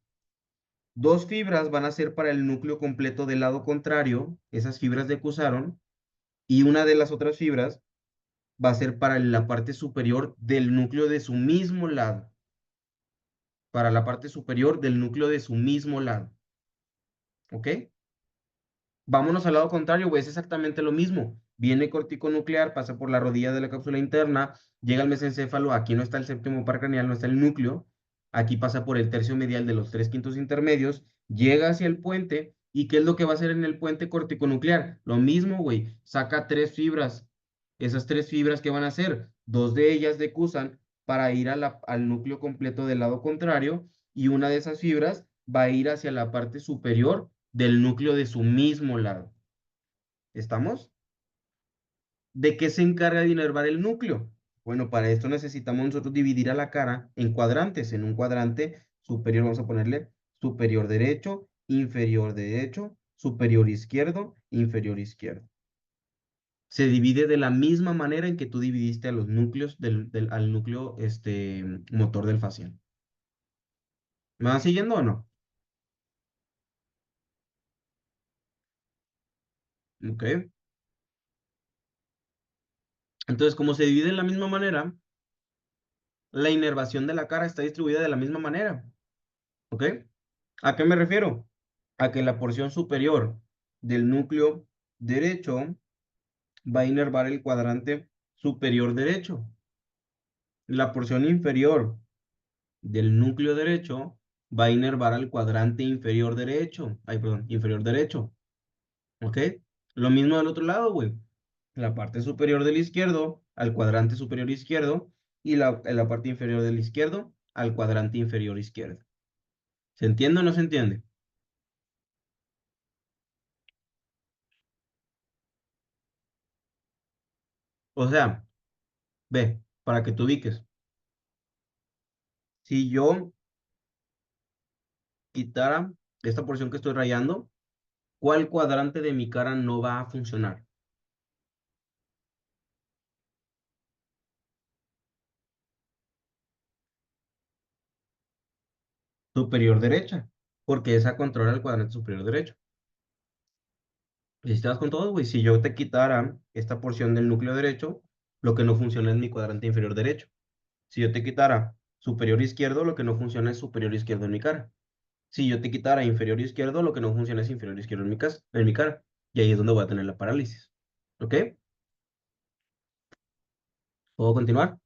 Dos fibras van a ser para el núcleo completo del lado contrario, esas fibras de Cusaron, y una de las otras fibras va a ser para la parte superior del núcleo de su mismo lado, para la parte superior del núcleo de su mismo lado. ¿Ok? Vámonos al lado contrario, güey, es exactamente lo mismo. Viene corticonuclear, pasa por la rodilla de la cápsula interna, llega al mesencéfalo, aquí no está el séptimo par craneal, no está el núcleo, aquí pasa por el tercio medial de los tres quintos intermedios, llega hacia el puente, ¿y qué es lo que va a hacer en el puente corticonuclear? Lo mismo, güey, saca tres fibras. Esas tres fibras, ¿qué van a hacer? Dos de ellas decusan para ir al núcleo completo del lado contrario y una de esas fibras va a ir hacia la parte superior del núcleo de su mismo lado. ¿Estamos? ¿De qué se encarga de inervar el núcleo? Bueno, para esto necesitamos nosotros dividir a la cara en cuadrantes. En un cuadrante superior vamos a ponerle superior derecho, superior izquierdo, inferior izquierdo. Se divide de la misma manera en que tú dividiste a los núcleos al núcleo motor del facial. ¿Me van siguiendo o no? Ok. Entonces, como se divide de la misma manera, la inervación de la cara está distribuida de la misma manera. ¿Ok? ¿A qué me refiero? A que la porción superior del núcleo derecho va a inervar el cuadrante superior derecho. La porción inferior del núcleo derecho va a inervar al cuadrante inferior derecho. Ay, perdón, inferior derecho. ¿Ok? Lo mismo del otro lado, güey. La parte superior del izquierdo al cuadrante superior izquierdo y la parte inferior del izquierdo al cuadrante inferior izquierdo. ¿Se entiende o no se entiende? O sea, ve, para que te ubiques. Si yo quitara esta porción que estoy rayando, ¿cuál cuadrante de mi cara no va a funcionar? Superior derecha, porque esa controla el cuadrante superior derecho. Y si estás con todo, güey, si yo te quitara esta porción del núcleo derecho, lo que no funciona es mi cuadrante inferior derecho. Si yo te quitara superior izquierdo, lo que no funciona es superior izquierdo en mi cara. Si yo te quitara inferior izquierdo, lo que no funciona es inferior izquierdo en mi cara. Y ahí es donde voy a tener la parálisis. ¿Ok? ¿Puedo continuar?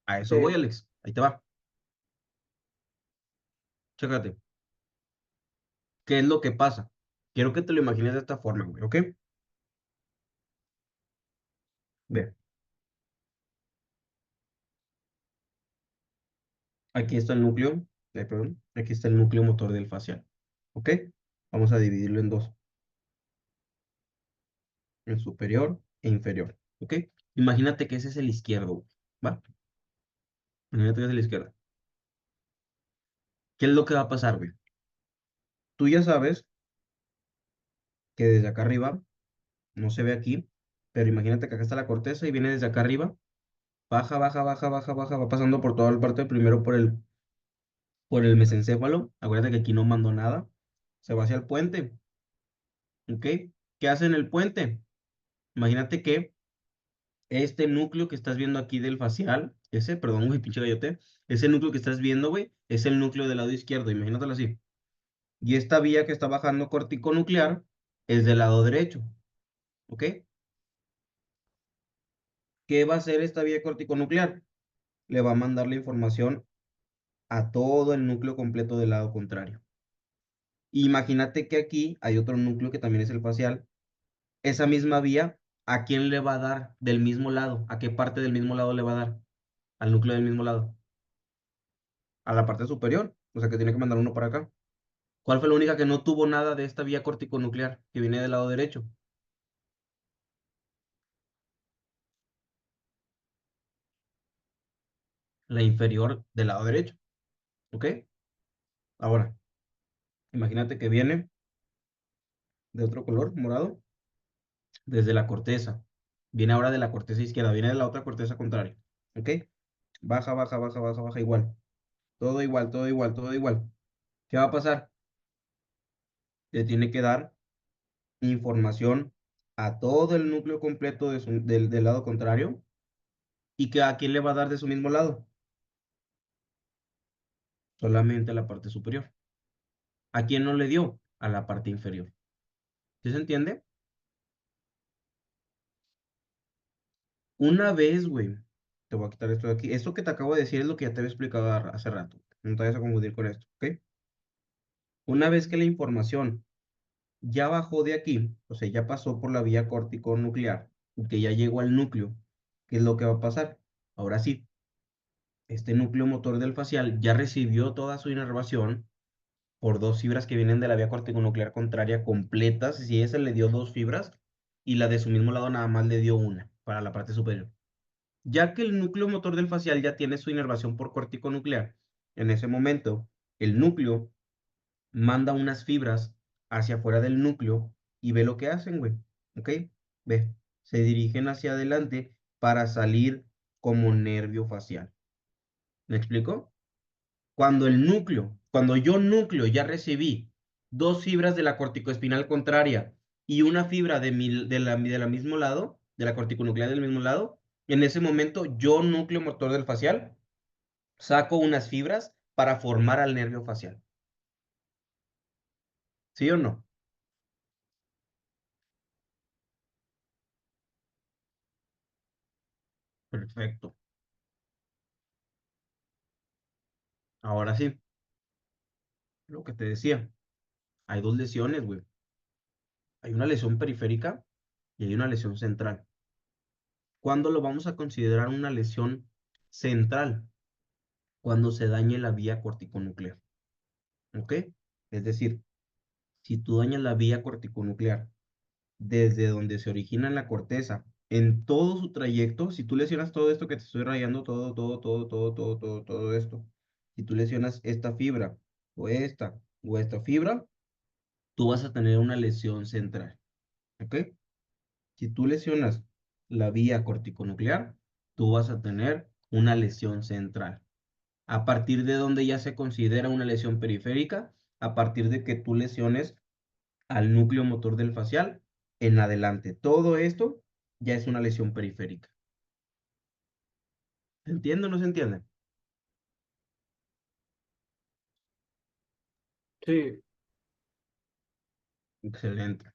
A eso voy, Sí, Alex. Ahí te va. Chécate. ¿Qué es lo que pasa? Quiero que te lo imagines de esta forma, güey, ¿ok? Ve, aquí está el núcleo, perdón, aquí está el núcleo motor del facial, ¿ok? Vamos a dividirlo en dos, en superior e inferior, ¿ok? Imagínate que ese es el izquierdo, güey, ¿va? Imagínate que es el izquierdo. ¿Qué es lo que va a pasar, güey? Tú ya sabes que desde acá arriba, no se ve aquí, pero imagínate que acá está la corteza y viene desde acá arriba, baja, baja, baja, baja, baja, va pasando por toda la parte, primero por el mesencéfalo, acuérdate que aquí no mandó nada, se va hacia el puente, ¿ok? ¿Qué hace en el puente? Imagínate que este núcleo que estás viendo aquí del facial, perdón, güey, pinche gallote, ese núcleo que estás viendo, güey, es el núcleo del lado izquierdo, imagínatelo así. Y esta vía que está bajando corticonuclear es del lado derecho, ¿ok? ¿Qué va a hacer esta vía corticonuclear? Le va a mandar la información a todo el núcleo completo del lado contrario. Imagínate que aquí hay otro núcleo que también es el facial. Esa misma vía, ¿a quién le va a dar del mismo lado? ¿A qué parte del mismo lado le va a dar? Al núcleo del mismo lado. A la parte superior. O sea que tiene que mandar uno para acá. ¿Cuál fue la única que no tuvo nada de esta vía corticonuclear que viene del lado derecho? La inferior del lado derecho. ¿Ok? Ahora, imagínate que viene de otro color, morado, desde la corteza. Viene ahora de la corteza izquierda, viene de la otra corteza contraria. ¿Ok? Baja, baja, baja, baja, baja, igual. Todo igual, todo igual, todo igual. ¿Qué va a pasar? Le tiene que dar información a todo el núcleo completo del lado contrario y que a quién le va a dar de su mismo lado, solamente a la parte superior. ¿A quién no le dio? A la parte inferior. ¿Sí se entiende? Una vez, güey, te voy a quitar esto de aquí. Esto que te acabo de decir es lo que ya te había explicado hace rato. No te vayas a confundir con esto, ¿ok? Una vez que la información ya bajó de aquí, o sea, ya pasó por la vía corticonuclear, que ya llegó al núcleo. ¿Qué es lo que va a pasar? Ahora sí, este núcleo motor del facial ya recibió toda su inervación por dos fibras que vienen de la vía corticonuclear contraria completas. Si esa le dio dos fibras y la de su mismo lado nada más le dio una para la parte superior. Ya que el núcleo motor del facial ya tiene su inervación por corticonuclear, en ese momento el núcleo manda unas fibras hacia afuera del núcleo y ve lo que hacen, güey. ¿Ok? Ve, se dirigen hacia adelante para salir como nervio facial. ¿Me explico? Cuando yo núcleo ya recibí dos fibras de la corticoespinal contraria y una fibra de la mismo lado, de la corticonuclear del mismo lado, en ese momento yo núcleo motor del facial saco unas fibras para formar al nervio facial. ¿Sí o no? Perfecto. Ahora sí, lo que te decía, hay dos lesiones, güey. Hay una lesión periférica y hay una lesión central. ¿Cuándo lo vamos a considerar una lesión central? Cuando se dañe la vía corticonuclear. ¿Ok? Es decir, si tú dañas la vía corticonuclear desde donde se origina la corteza, en todo su trayecto, si tú lesionas todo esto que te estoy rayando, todo esto, si tú lesionas esta fibra o esta fibra, tú vas a tener una lesión central. ¿Ok? Si tú lesionas la vía corticonuclear, tú vas a tener una lesión central. A partir de donde ya se considera una lesión periférica, a partir de que tú lesiones al núcleo motor del facial en adelante. Todo esto ya es una lesión periférica. ¿Se entiende o no se entiende? Sí, Excelente.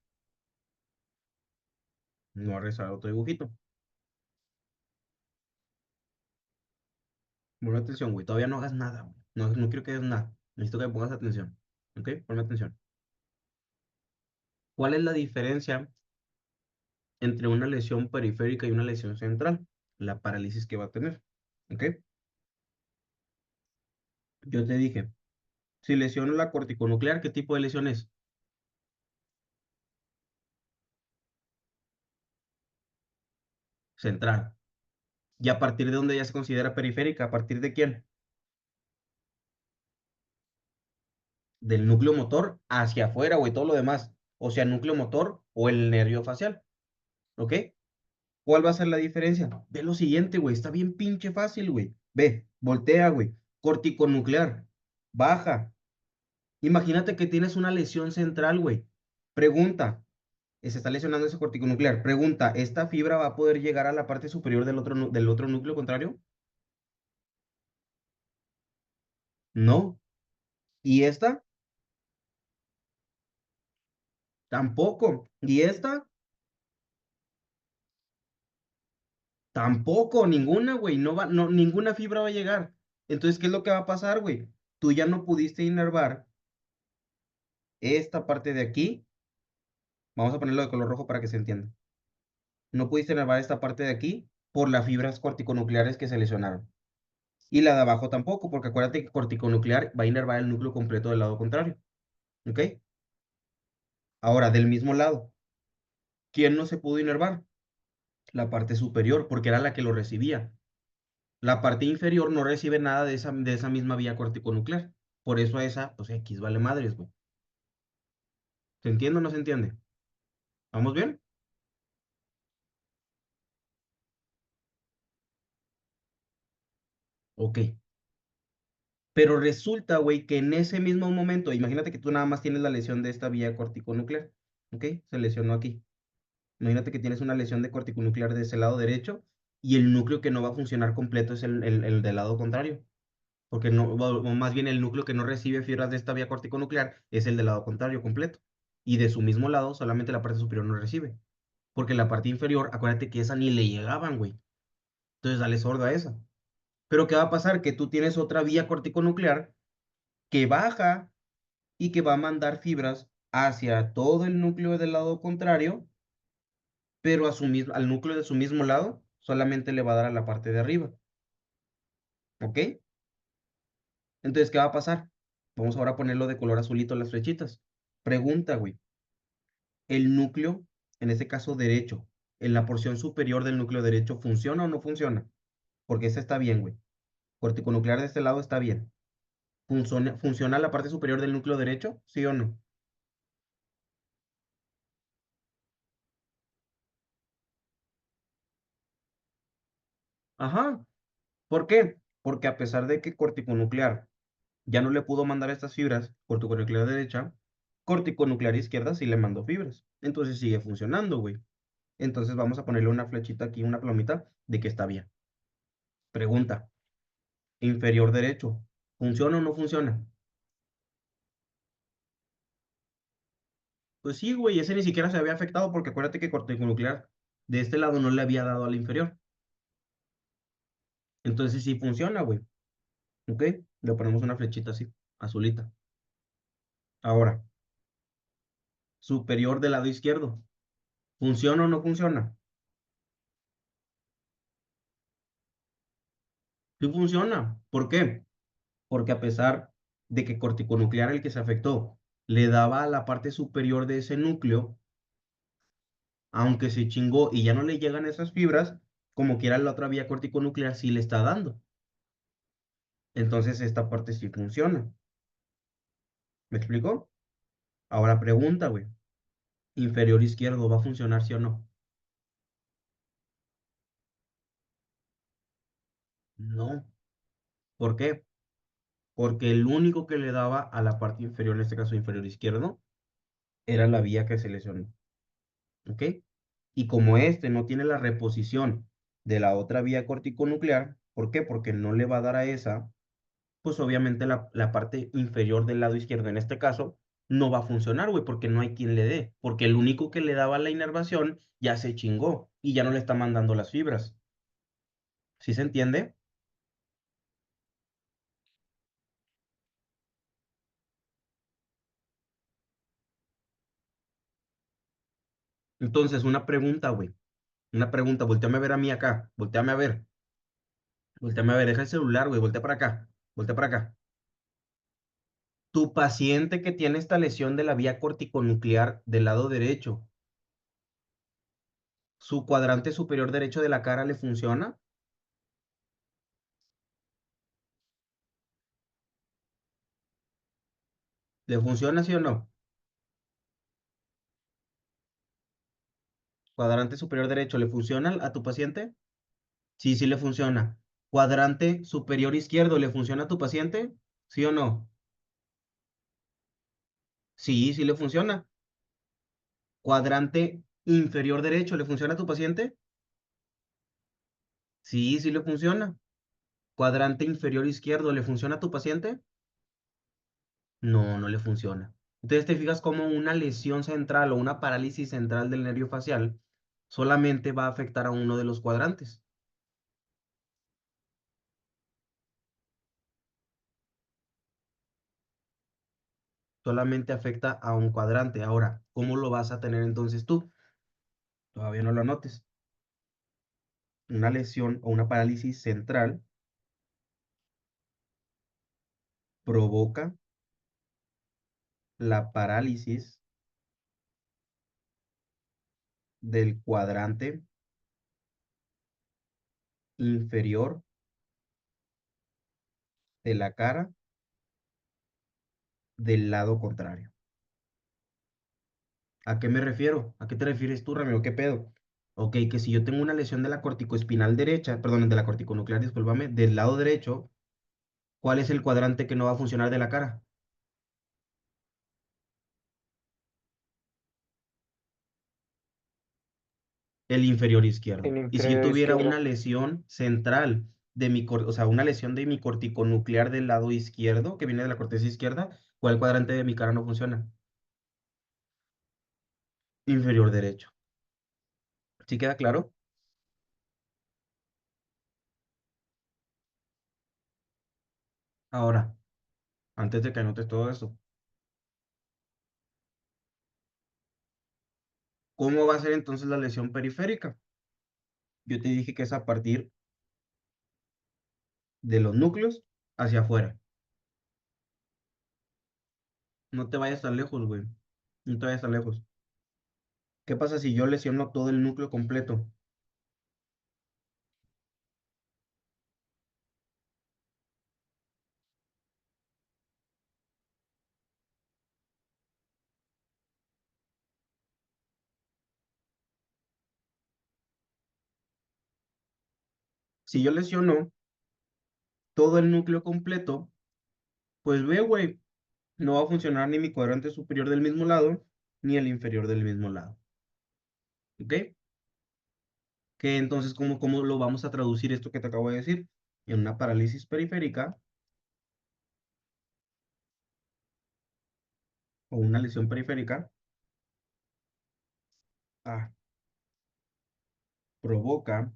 No a rezar otro dibujito. Ponme atención, güey. Todavía no hagas nada, güey. No, no quiero que hagas nada. Necesito que me pongas atención. ¿Ok? Ponme atención. ¿Cuál es la diferencia entre una lesión periférica y una lesión central? La parálisis que va a tener. ¿Ok? Yo te dije, si lesiono la corticonuclear, ¿qué tipo de lesión es? Central. ¿Y a partir de dónde ya se considera periférica? ¿A partir de quién? Del núcleo motor hacia afuera, güey, todo lo demás. O sea, núcleo motor o el nervio facial. ¿Ok? ¿Cuál va a ser la diferencia? Ve lo siguiente, güey. Está bien pinche fácil, güey. Ve, voltea, güey. Corticonuclear. Baja. Imagínate que tienes una lesión central, güey. Pregunta. Se está lesionando ese corticonuclear. Pregunta, ¿esta fibra va a poder llegar a la parte superior del otro núcleo contrario? No. ¿Y esta? Tampoco. ¿Y esta? Tampoco, ninguna, güey. No va, no, ninguna fibra va a llegar. Entonces, ¿qué es lo que va a pasar, güey? Tú ya no pudiste inervar esta parte de aquí. Vamos a ponerlo de color rojo para que se entienda. No pudiste inervar esta parte de aquí por las fibras corticonucleares que se lesionaron. Y la de abajo tampoco, porque acuérdate que corticonuclear va a inervar el núcleo completo del lado contrario. ¿Ok? Ahora, del mismo lado, ¿quién no se pudo inervar? La parte superior, porque era la que lo recibía. La parte inferior no recibe nada de esa misma vía corticonuclear. Por eso a esa, pues X vale madres, güey. ¿Se entiende o no se entiende? ¿Vamos bien? Ok. Pero resulta, güey, que en ese mismo momento, imagínate que tú nada más tienes la lesión de esta vía corticonuclear. ¿Ok? Se lesionó aquí. Imagínate que tienes una lesión de corticonuclear de ese lado derecho y el núcleo que no va a funcionar completo es el del lado contrario. Porque no, o más bien el núcleo que no recibe fibras de esta vía corticonuclear es el del lado contrario completo. Y de su mismo lado, solamente la parte superior no recibe. Porque la parte inferior, acuérdate que esa ni le llegaban, güey. Entonces dale sordo a esa. Pero ¿qué va a pasar? Que tú tienes otra vía corticonuclear que baja y que va a mandar fibras hacia todo el núcleo del lado contrario, pero al núcleo de su mismo lado solamente le va a dar a la parte de arriba. ¿Ok? Entonces, ¿qué va a pasar? Vamos ahora a ponerlo de color azulito las flechitas. Pregunta, güey. El núcleo, en este caso derecho, en la porción superior del núcleo derecho, ¿funciona o no funciona? Porque ese está bien, güey. Corticonuclear de este lado está bien. ¿Funciona la parte superior del núcleo derecho? ¿Sí o no? Ajá. ¿Por qué? Porque a pesar de que corticonuclear ya no le pudo mandar estas fibras, corticonuclear derecha, corticonuclear izquierda sí le mandó fibras. Entonces sigue funcionando, güey. Entonces vamos a ponerle una flechita aquí, una plomita de que está bien. Pregunta, inferior derecho, ¿funciona o no funciona? Pues sí, güey, ese ni siquiera se había afectado porque acuérdate que corticonuclear de este lado no le había dado al inferior. Entonces sí funciona, güey. ¿Ok? Le ponemos una flechita así, azulita. Ahora, superior del lado izquierdo, ¿funciona o no funciona? Sí funciona. ¿Por qué? Porque a pesar de que corticonuclear, el que se afectó, le daba a la parte superior de ese núcleo, aunque se chingó y ya no le llegan esas fibras, como quiera la otra vía corticonuclear sí le está dando. Entonces esta parte sí funciona. ¿Me explico? Ahora pregunta, güey. Inferior izquierdo, ¿va a funcionar sí o no? No. ¿Por qué? Porque el único que le daba a la parte inferior, en este caso inferior izquierdo, era la vía que se lesionó. ¿Ok? Y como este no tiene la reposición de la otra vía corticonuclear, ¿por qué? Porque no le va a dar a esa, pues obviamente la parte inferior del lado izquierdo, en este caso, no va a funcionar, güey, porque no hay quien le dé, porque el único que le daba la inervación ya se chingó y ya no le está mandando las fibras. ¿Sí se entiende? Entonces, una pregunta, güey, una pregunta, volteame a ver a mí acá, volteame a ver, deja el celular, güey, voltea para acá. Tu paciente que tiene esta lesión de la vía corticonuclear del lado derecho, ¿su cuadrante superior derecho de la cara le funciona? ¿Le funciona sí o no? ¿Cuadrante superior derecho le funciona a tu paciente? Sí, sí le funciona. ¿Cuadrante superior izquierdo le funciona a tu paciente? ¿Sí o no? Sí, sí le funciona. ¿Cuadrante inferior derecho le funciona a tu paciente? Sí, sí le funciona. ¿Cuadrante inferior izquierdo le funciona a tu paciente? No, no le funciona. Entonces te fijas como una lesión central o una parálisis central del nervio facial solamente va a afectar a uno de los cuadrantes. Solamente afecta a un cuadrante. Ahora, ¿cómo lo vas a tener entonces tú? Todavía no lo anotes. Una lesión o una parálisis central provoca la parálisis del cuadrante inferior de la cara del lado contrario. ¿A qué me refiero? ¿A qué te refieres tú, Ramiro? ¿Qué pedo? Ok, que si yo tengo una lesión de la corticoespinal derecha, perdón, de la corticonuclear, discúlpame, del lado derecho, ¿cuál es el cuadrante que no va a funcionar de la cara? El inferior izquierdo. El Y si yo inferior tuviera una izquierdo. lesión central o sea, una lesión de mi corticonuclear del lado izquierdo, que viene de la corteza izquierda, ¿cuál cuadrante de mi cara no funciona? Inferior derecho. ¿Sí queda claro? Ahora, antes de que anotes todo eso, ¿Cómo va a ser entonces la lesión periférica? Yo te dije que es a partir de los núcleos hacia afuera. No te vayas tan lejos, güey. No te vayas tan lejos. ¿Qué pasa si yo lesiono todo el núcleo completo? Si yo lesiono todo el núcleo completo, pues ve, güey, no va a funcionar ni mi cuadrante superior del mismo lado, ni el inferior del mismo lado. ¿Ok? Que entonces, ¿cómo lo vamos a traducir esto que te acabo de decir? En una parálisis periférica o una lesión periférica, ah, provoca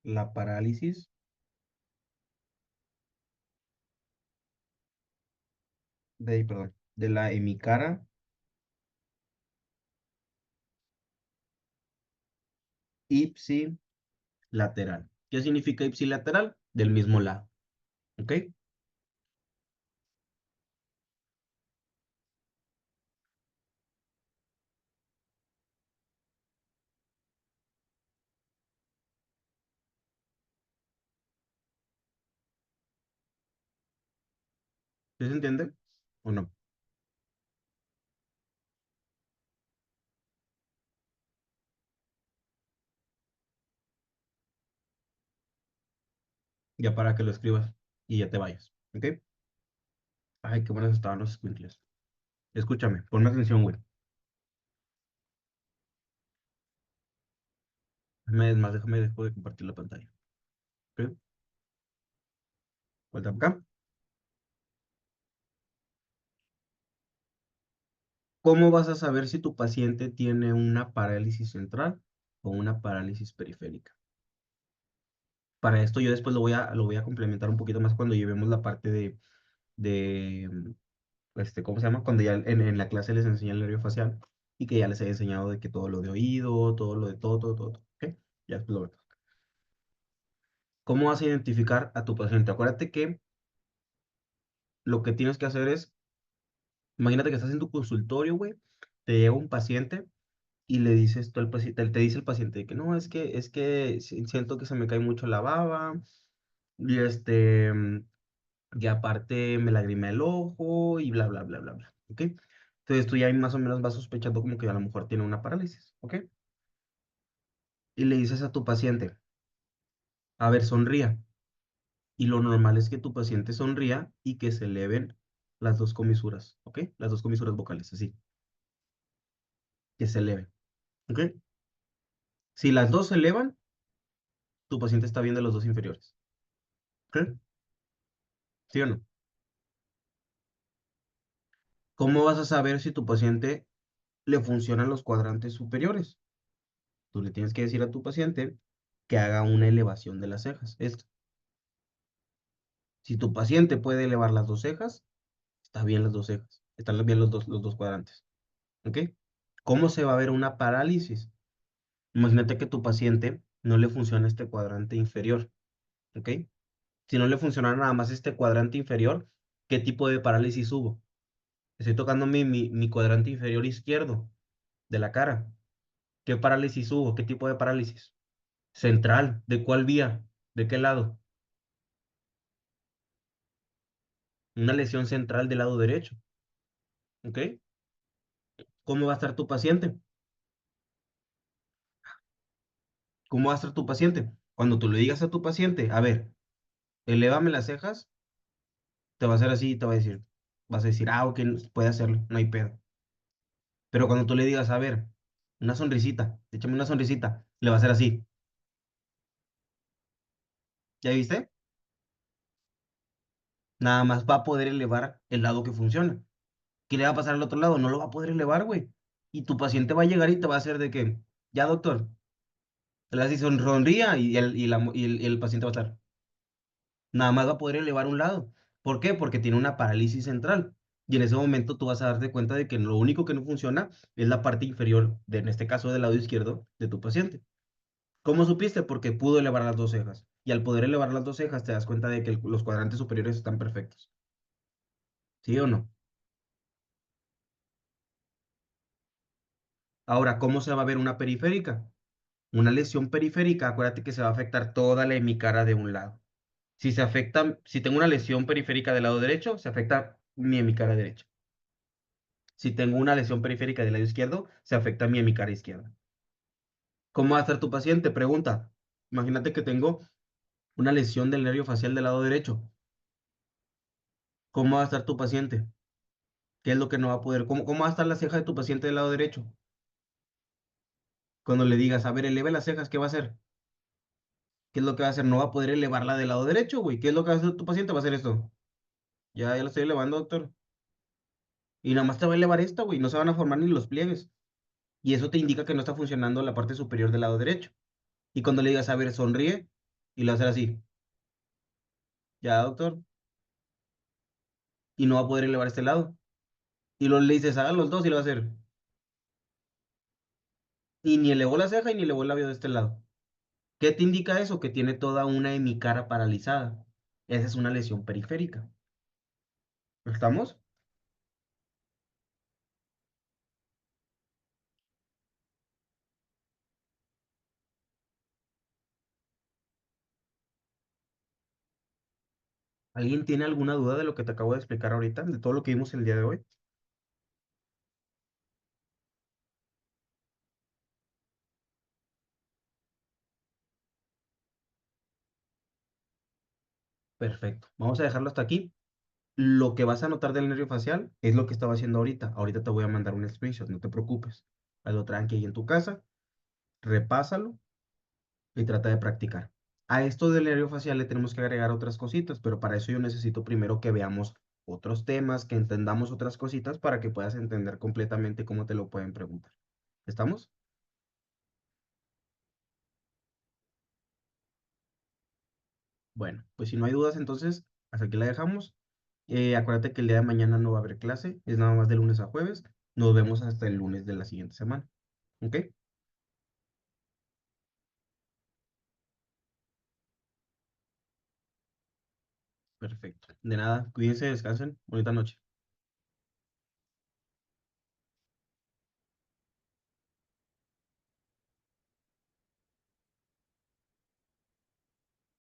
la parálisis perdón, de la hemicara ipsilateral. ¿Qué significa ipsilateral? Del mismo lado. ¿Ok? ¿Sí se entiende? ¿O no? Ya para que lo escribas y ya te vayas. ¿Ok? Ay, qué buenas estaban los squinkles. Escúchame, ponme atención, güey. Es más, déjame después de compartir la pantalla. ¿Ok? Vuelta para acá. ¿Cómo vas a saber si tu paciente tiene una parálisis central o una parálisis periférica? Para esto yo después lo voy a complementar un poquito más cuando llevemos la parte ¿cómo se llama? Cuando ya en la clase les enseñé el nervio facial y que ya les he enseñado de que todo lo de oído, todo lo de todo, ¿ok? Ya después lo vemos. ¿Cómo vas a identificar a tu paciente? Acuérdate que lo que tienes que hacer es, imagínate que estás en tu consultorio, güey, te llega un paciente y le dices tú al paciente, te dice el paciente que no, es que siento que se me cae mucho la baba y y aparte me lagrima el ojo y bla, bla, bla, bla, bla, ¿ok? Entonces tú ya más o menos vas sospechando como que a lo mejor tiene una parálisis, ¿ok? Y le dices a tu paciente, a ver, sonría. Y lo normal es que tu paciente sonría y que se eleven las dos comisuras, ¿ok? Las dos comisuras vocales, así, que se eleven, ¿ok? Si las dos se elevan, tu paciente está bien de los dos inferiores, ¿ok? ¿Sí o no? ¿Cómo vas a saber si tu paciente le funcionan los cuadrantes superiores? Tú le tienes que decir a tu paciente que haga una elevación de las cejas. Si tu paciente puede elevar las dos cejas, está bien las dos cejas, están bien los dos cuadrantes, ¿ok? ¿Cómo se va a ver una parálisis? Imagínate que tu paciente no le funciona este cuadrante inferior, ¿ok? Si no le funciona nada más este cuadrante inferior, ¿qué tipo de parálisis hubo? Estoy tocando mi cuadrante inferior izquierdo de la cara. ¿Qué parálisis hubo? ¿Qué tipo de parálisis? Central. ¿De cuál vía? ¿De qué lado? Una lesión central del lado derecho, ¿ok? ¿Cómo va a estar tu paciente? ¿Cómo va a estar tu paciente? Cuando tú le digas a tu paciente, a ver, elévame las cejas, te va a hacer así y te va a decir, vas a decir, ah, ok, puede hacerlo, no hay pedo. Pero cuando tú le digas, a ver, una sonrisita, échame una sonrisita, le va a hacer así. ¿Ya viste? Nada más va a poder elevar el lado que funciona. ¿Qué le va a pasar al otro lado? No lo va a poder elevar, güey. Y tu paciente va a llegar y te va a hacer de que, ya, doctor, le vas a decir, sonría y el paciente va a estar. Nada más va a poder elevar un lado. ¿Por qué? Porque tiene una parálisis central. Y en ese momento tú vas a darte cuenta de que lo único que no funciona es la parte inferior, en este caso del lado izquierdo, de tu paciente. ¿Cómo supiste? Porque pudo elevar las dos cejas. Y al poder elevar las dos cejas te das cuenta de que los cuadrantes superiores están perfectos. ¿Sí o no? Ahora, ¿cómo se va a ver una periférica? Una lesión periférica, acuérdate que se va a afectar toda la hemicara de un lado. Si tengo una lesión periférica del lado derecho, se afecta mi hemicara derecha. Si tengo una lesión periférica del lado izquierdo, se afecta mi hemicara izquierda. ¿Cómo va a estar tu paciente? Pregunta. Imagínate que tengo una lesión del nervio facial del lado derecho. ¿Cómo va a estar tu paciente? ¿Qué es lo que no va a poder? ¿Cómo va a estar la ceja de tu paciente del lado derecho? Cuando le digas, a ver, eleve las cejas, ¿qué va a hacer? ¿Qué es lo que va a hacer? No va a poder elevarla del lado derecho, güey. ¿Qué es lo que va a hacer tu paciente? Va a hacer esto. Ya lo estoy elevando, doctor. Y nada más te va a elevar esta, güey. No se van a formar ni los pliegues. Y eso te indica que no está funcionando la parte superior del lado derecho. Y cuando le digas, a ver, sonríe, y lo va a hacer así. Ya, doctor. Y no va a poder elevar este lado. Y luego le dices, hagan los dos y lo va a hacer. Y ni elevó la ceja y ni elevó el labio de este lado. ¿Qué te indica eso? Que tiene toda una hemicara paralizada. Esa es una lesión periférica. ¿Estamos? ¿Alguien tiene alguna duda de lo que te acabo de explicar ahorita, de todo lo que vimos el día de hoy? Perfecto. Vamos a dejarlo hasta aquí. Lo que vas a notar del nervio facial es lo que estaba haciendo ahorita. Ahorita te voy a mandar un screenshot, no te preocupes. Hazlo tranqui ahí en tu casa, repásalo y trata de practicar. A esto del nervio facial le tenemos que agregar otras cositas, pero para eso yo necesito primero que veamos otros temas, que entendamos otras cositas para que puedas entender completamente cómo te lo pueden preguntar. ¿Estamos? Bueno, pues si no hay dudas, entonces hasta aquí la dejamos. Acuérdate que el día de mañana no va a haber clase, es nada más de lunes a jueves. Nos vemos hasta el lunes de la siguiente semana. ¿Ok? Perfecto. De nada, cuídense, descansen. Bonita noche.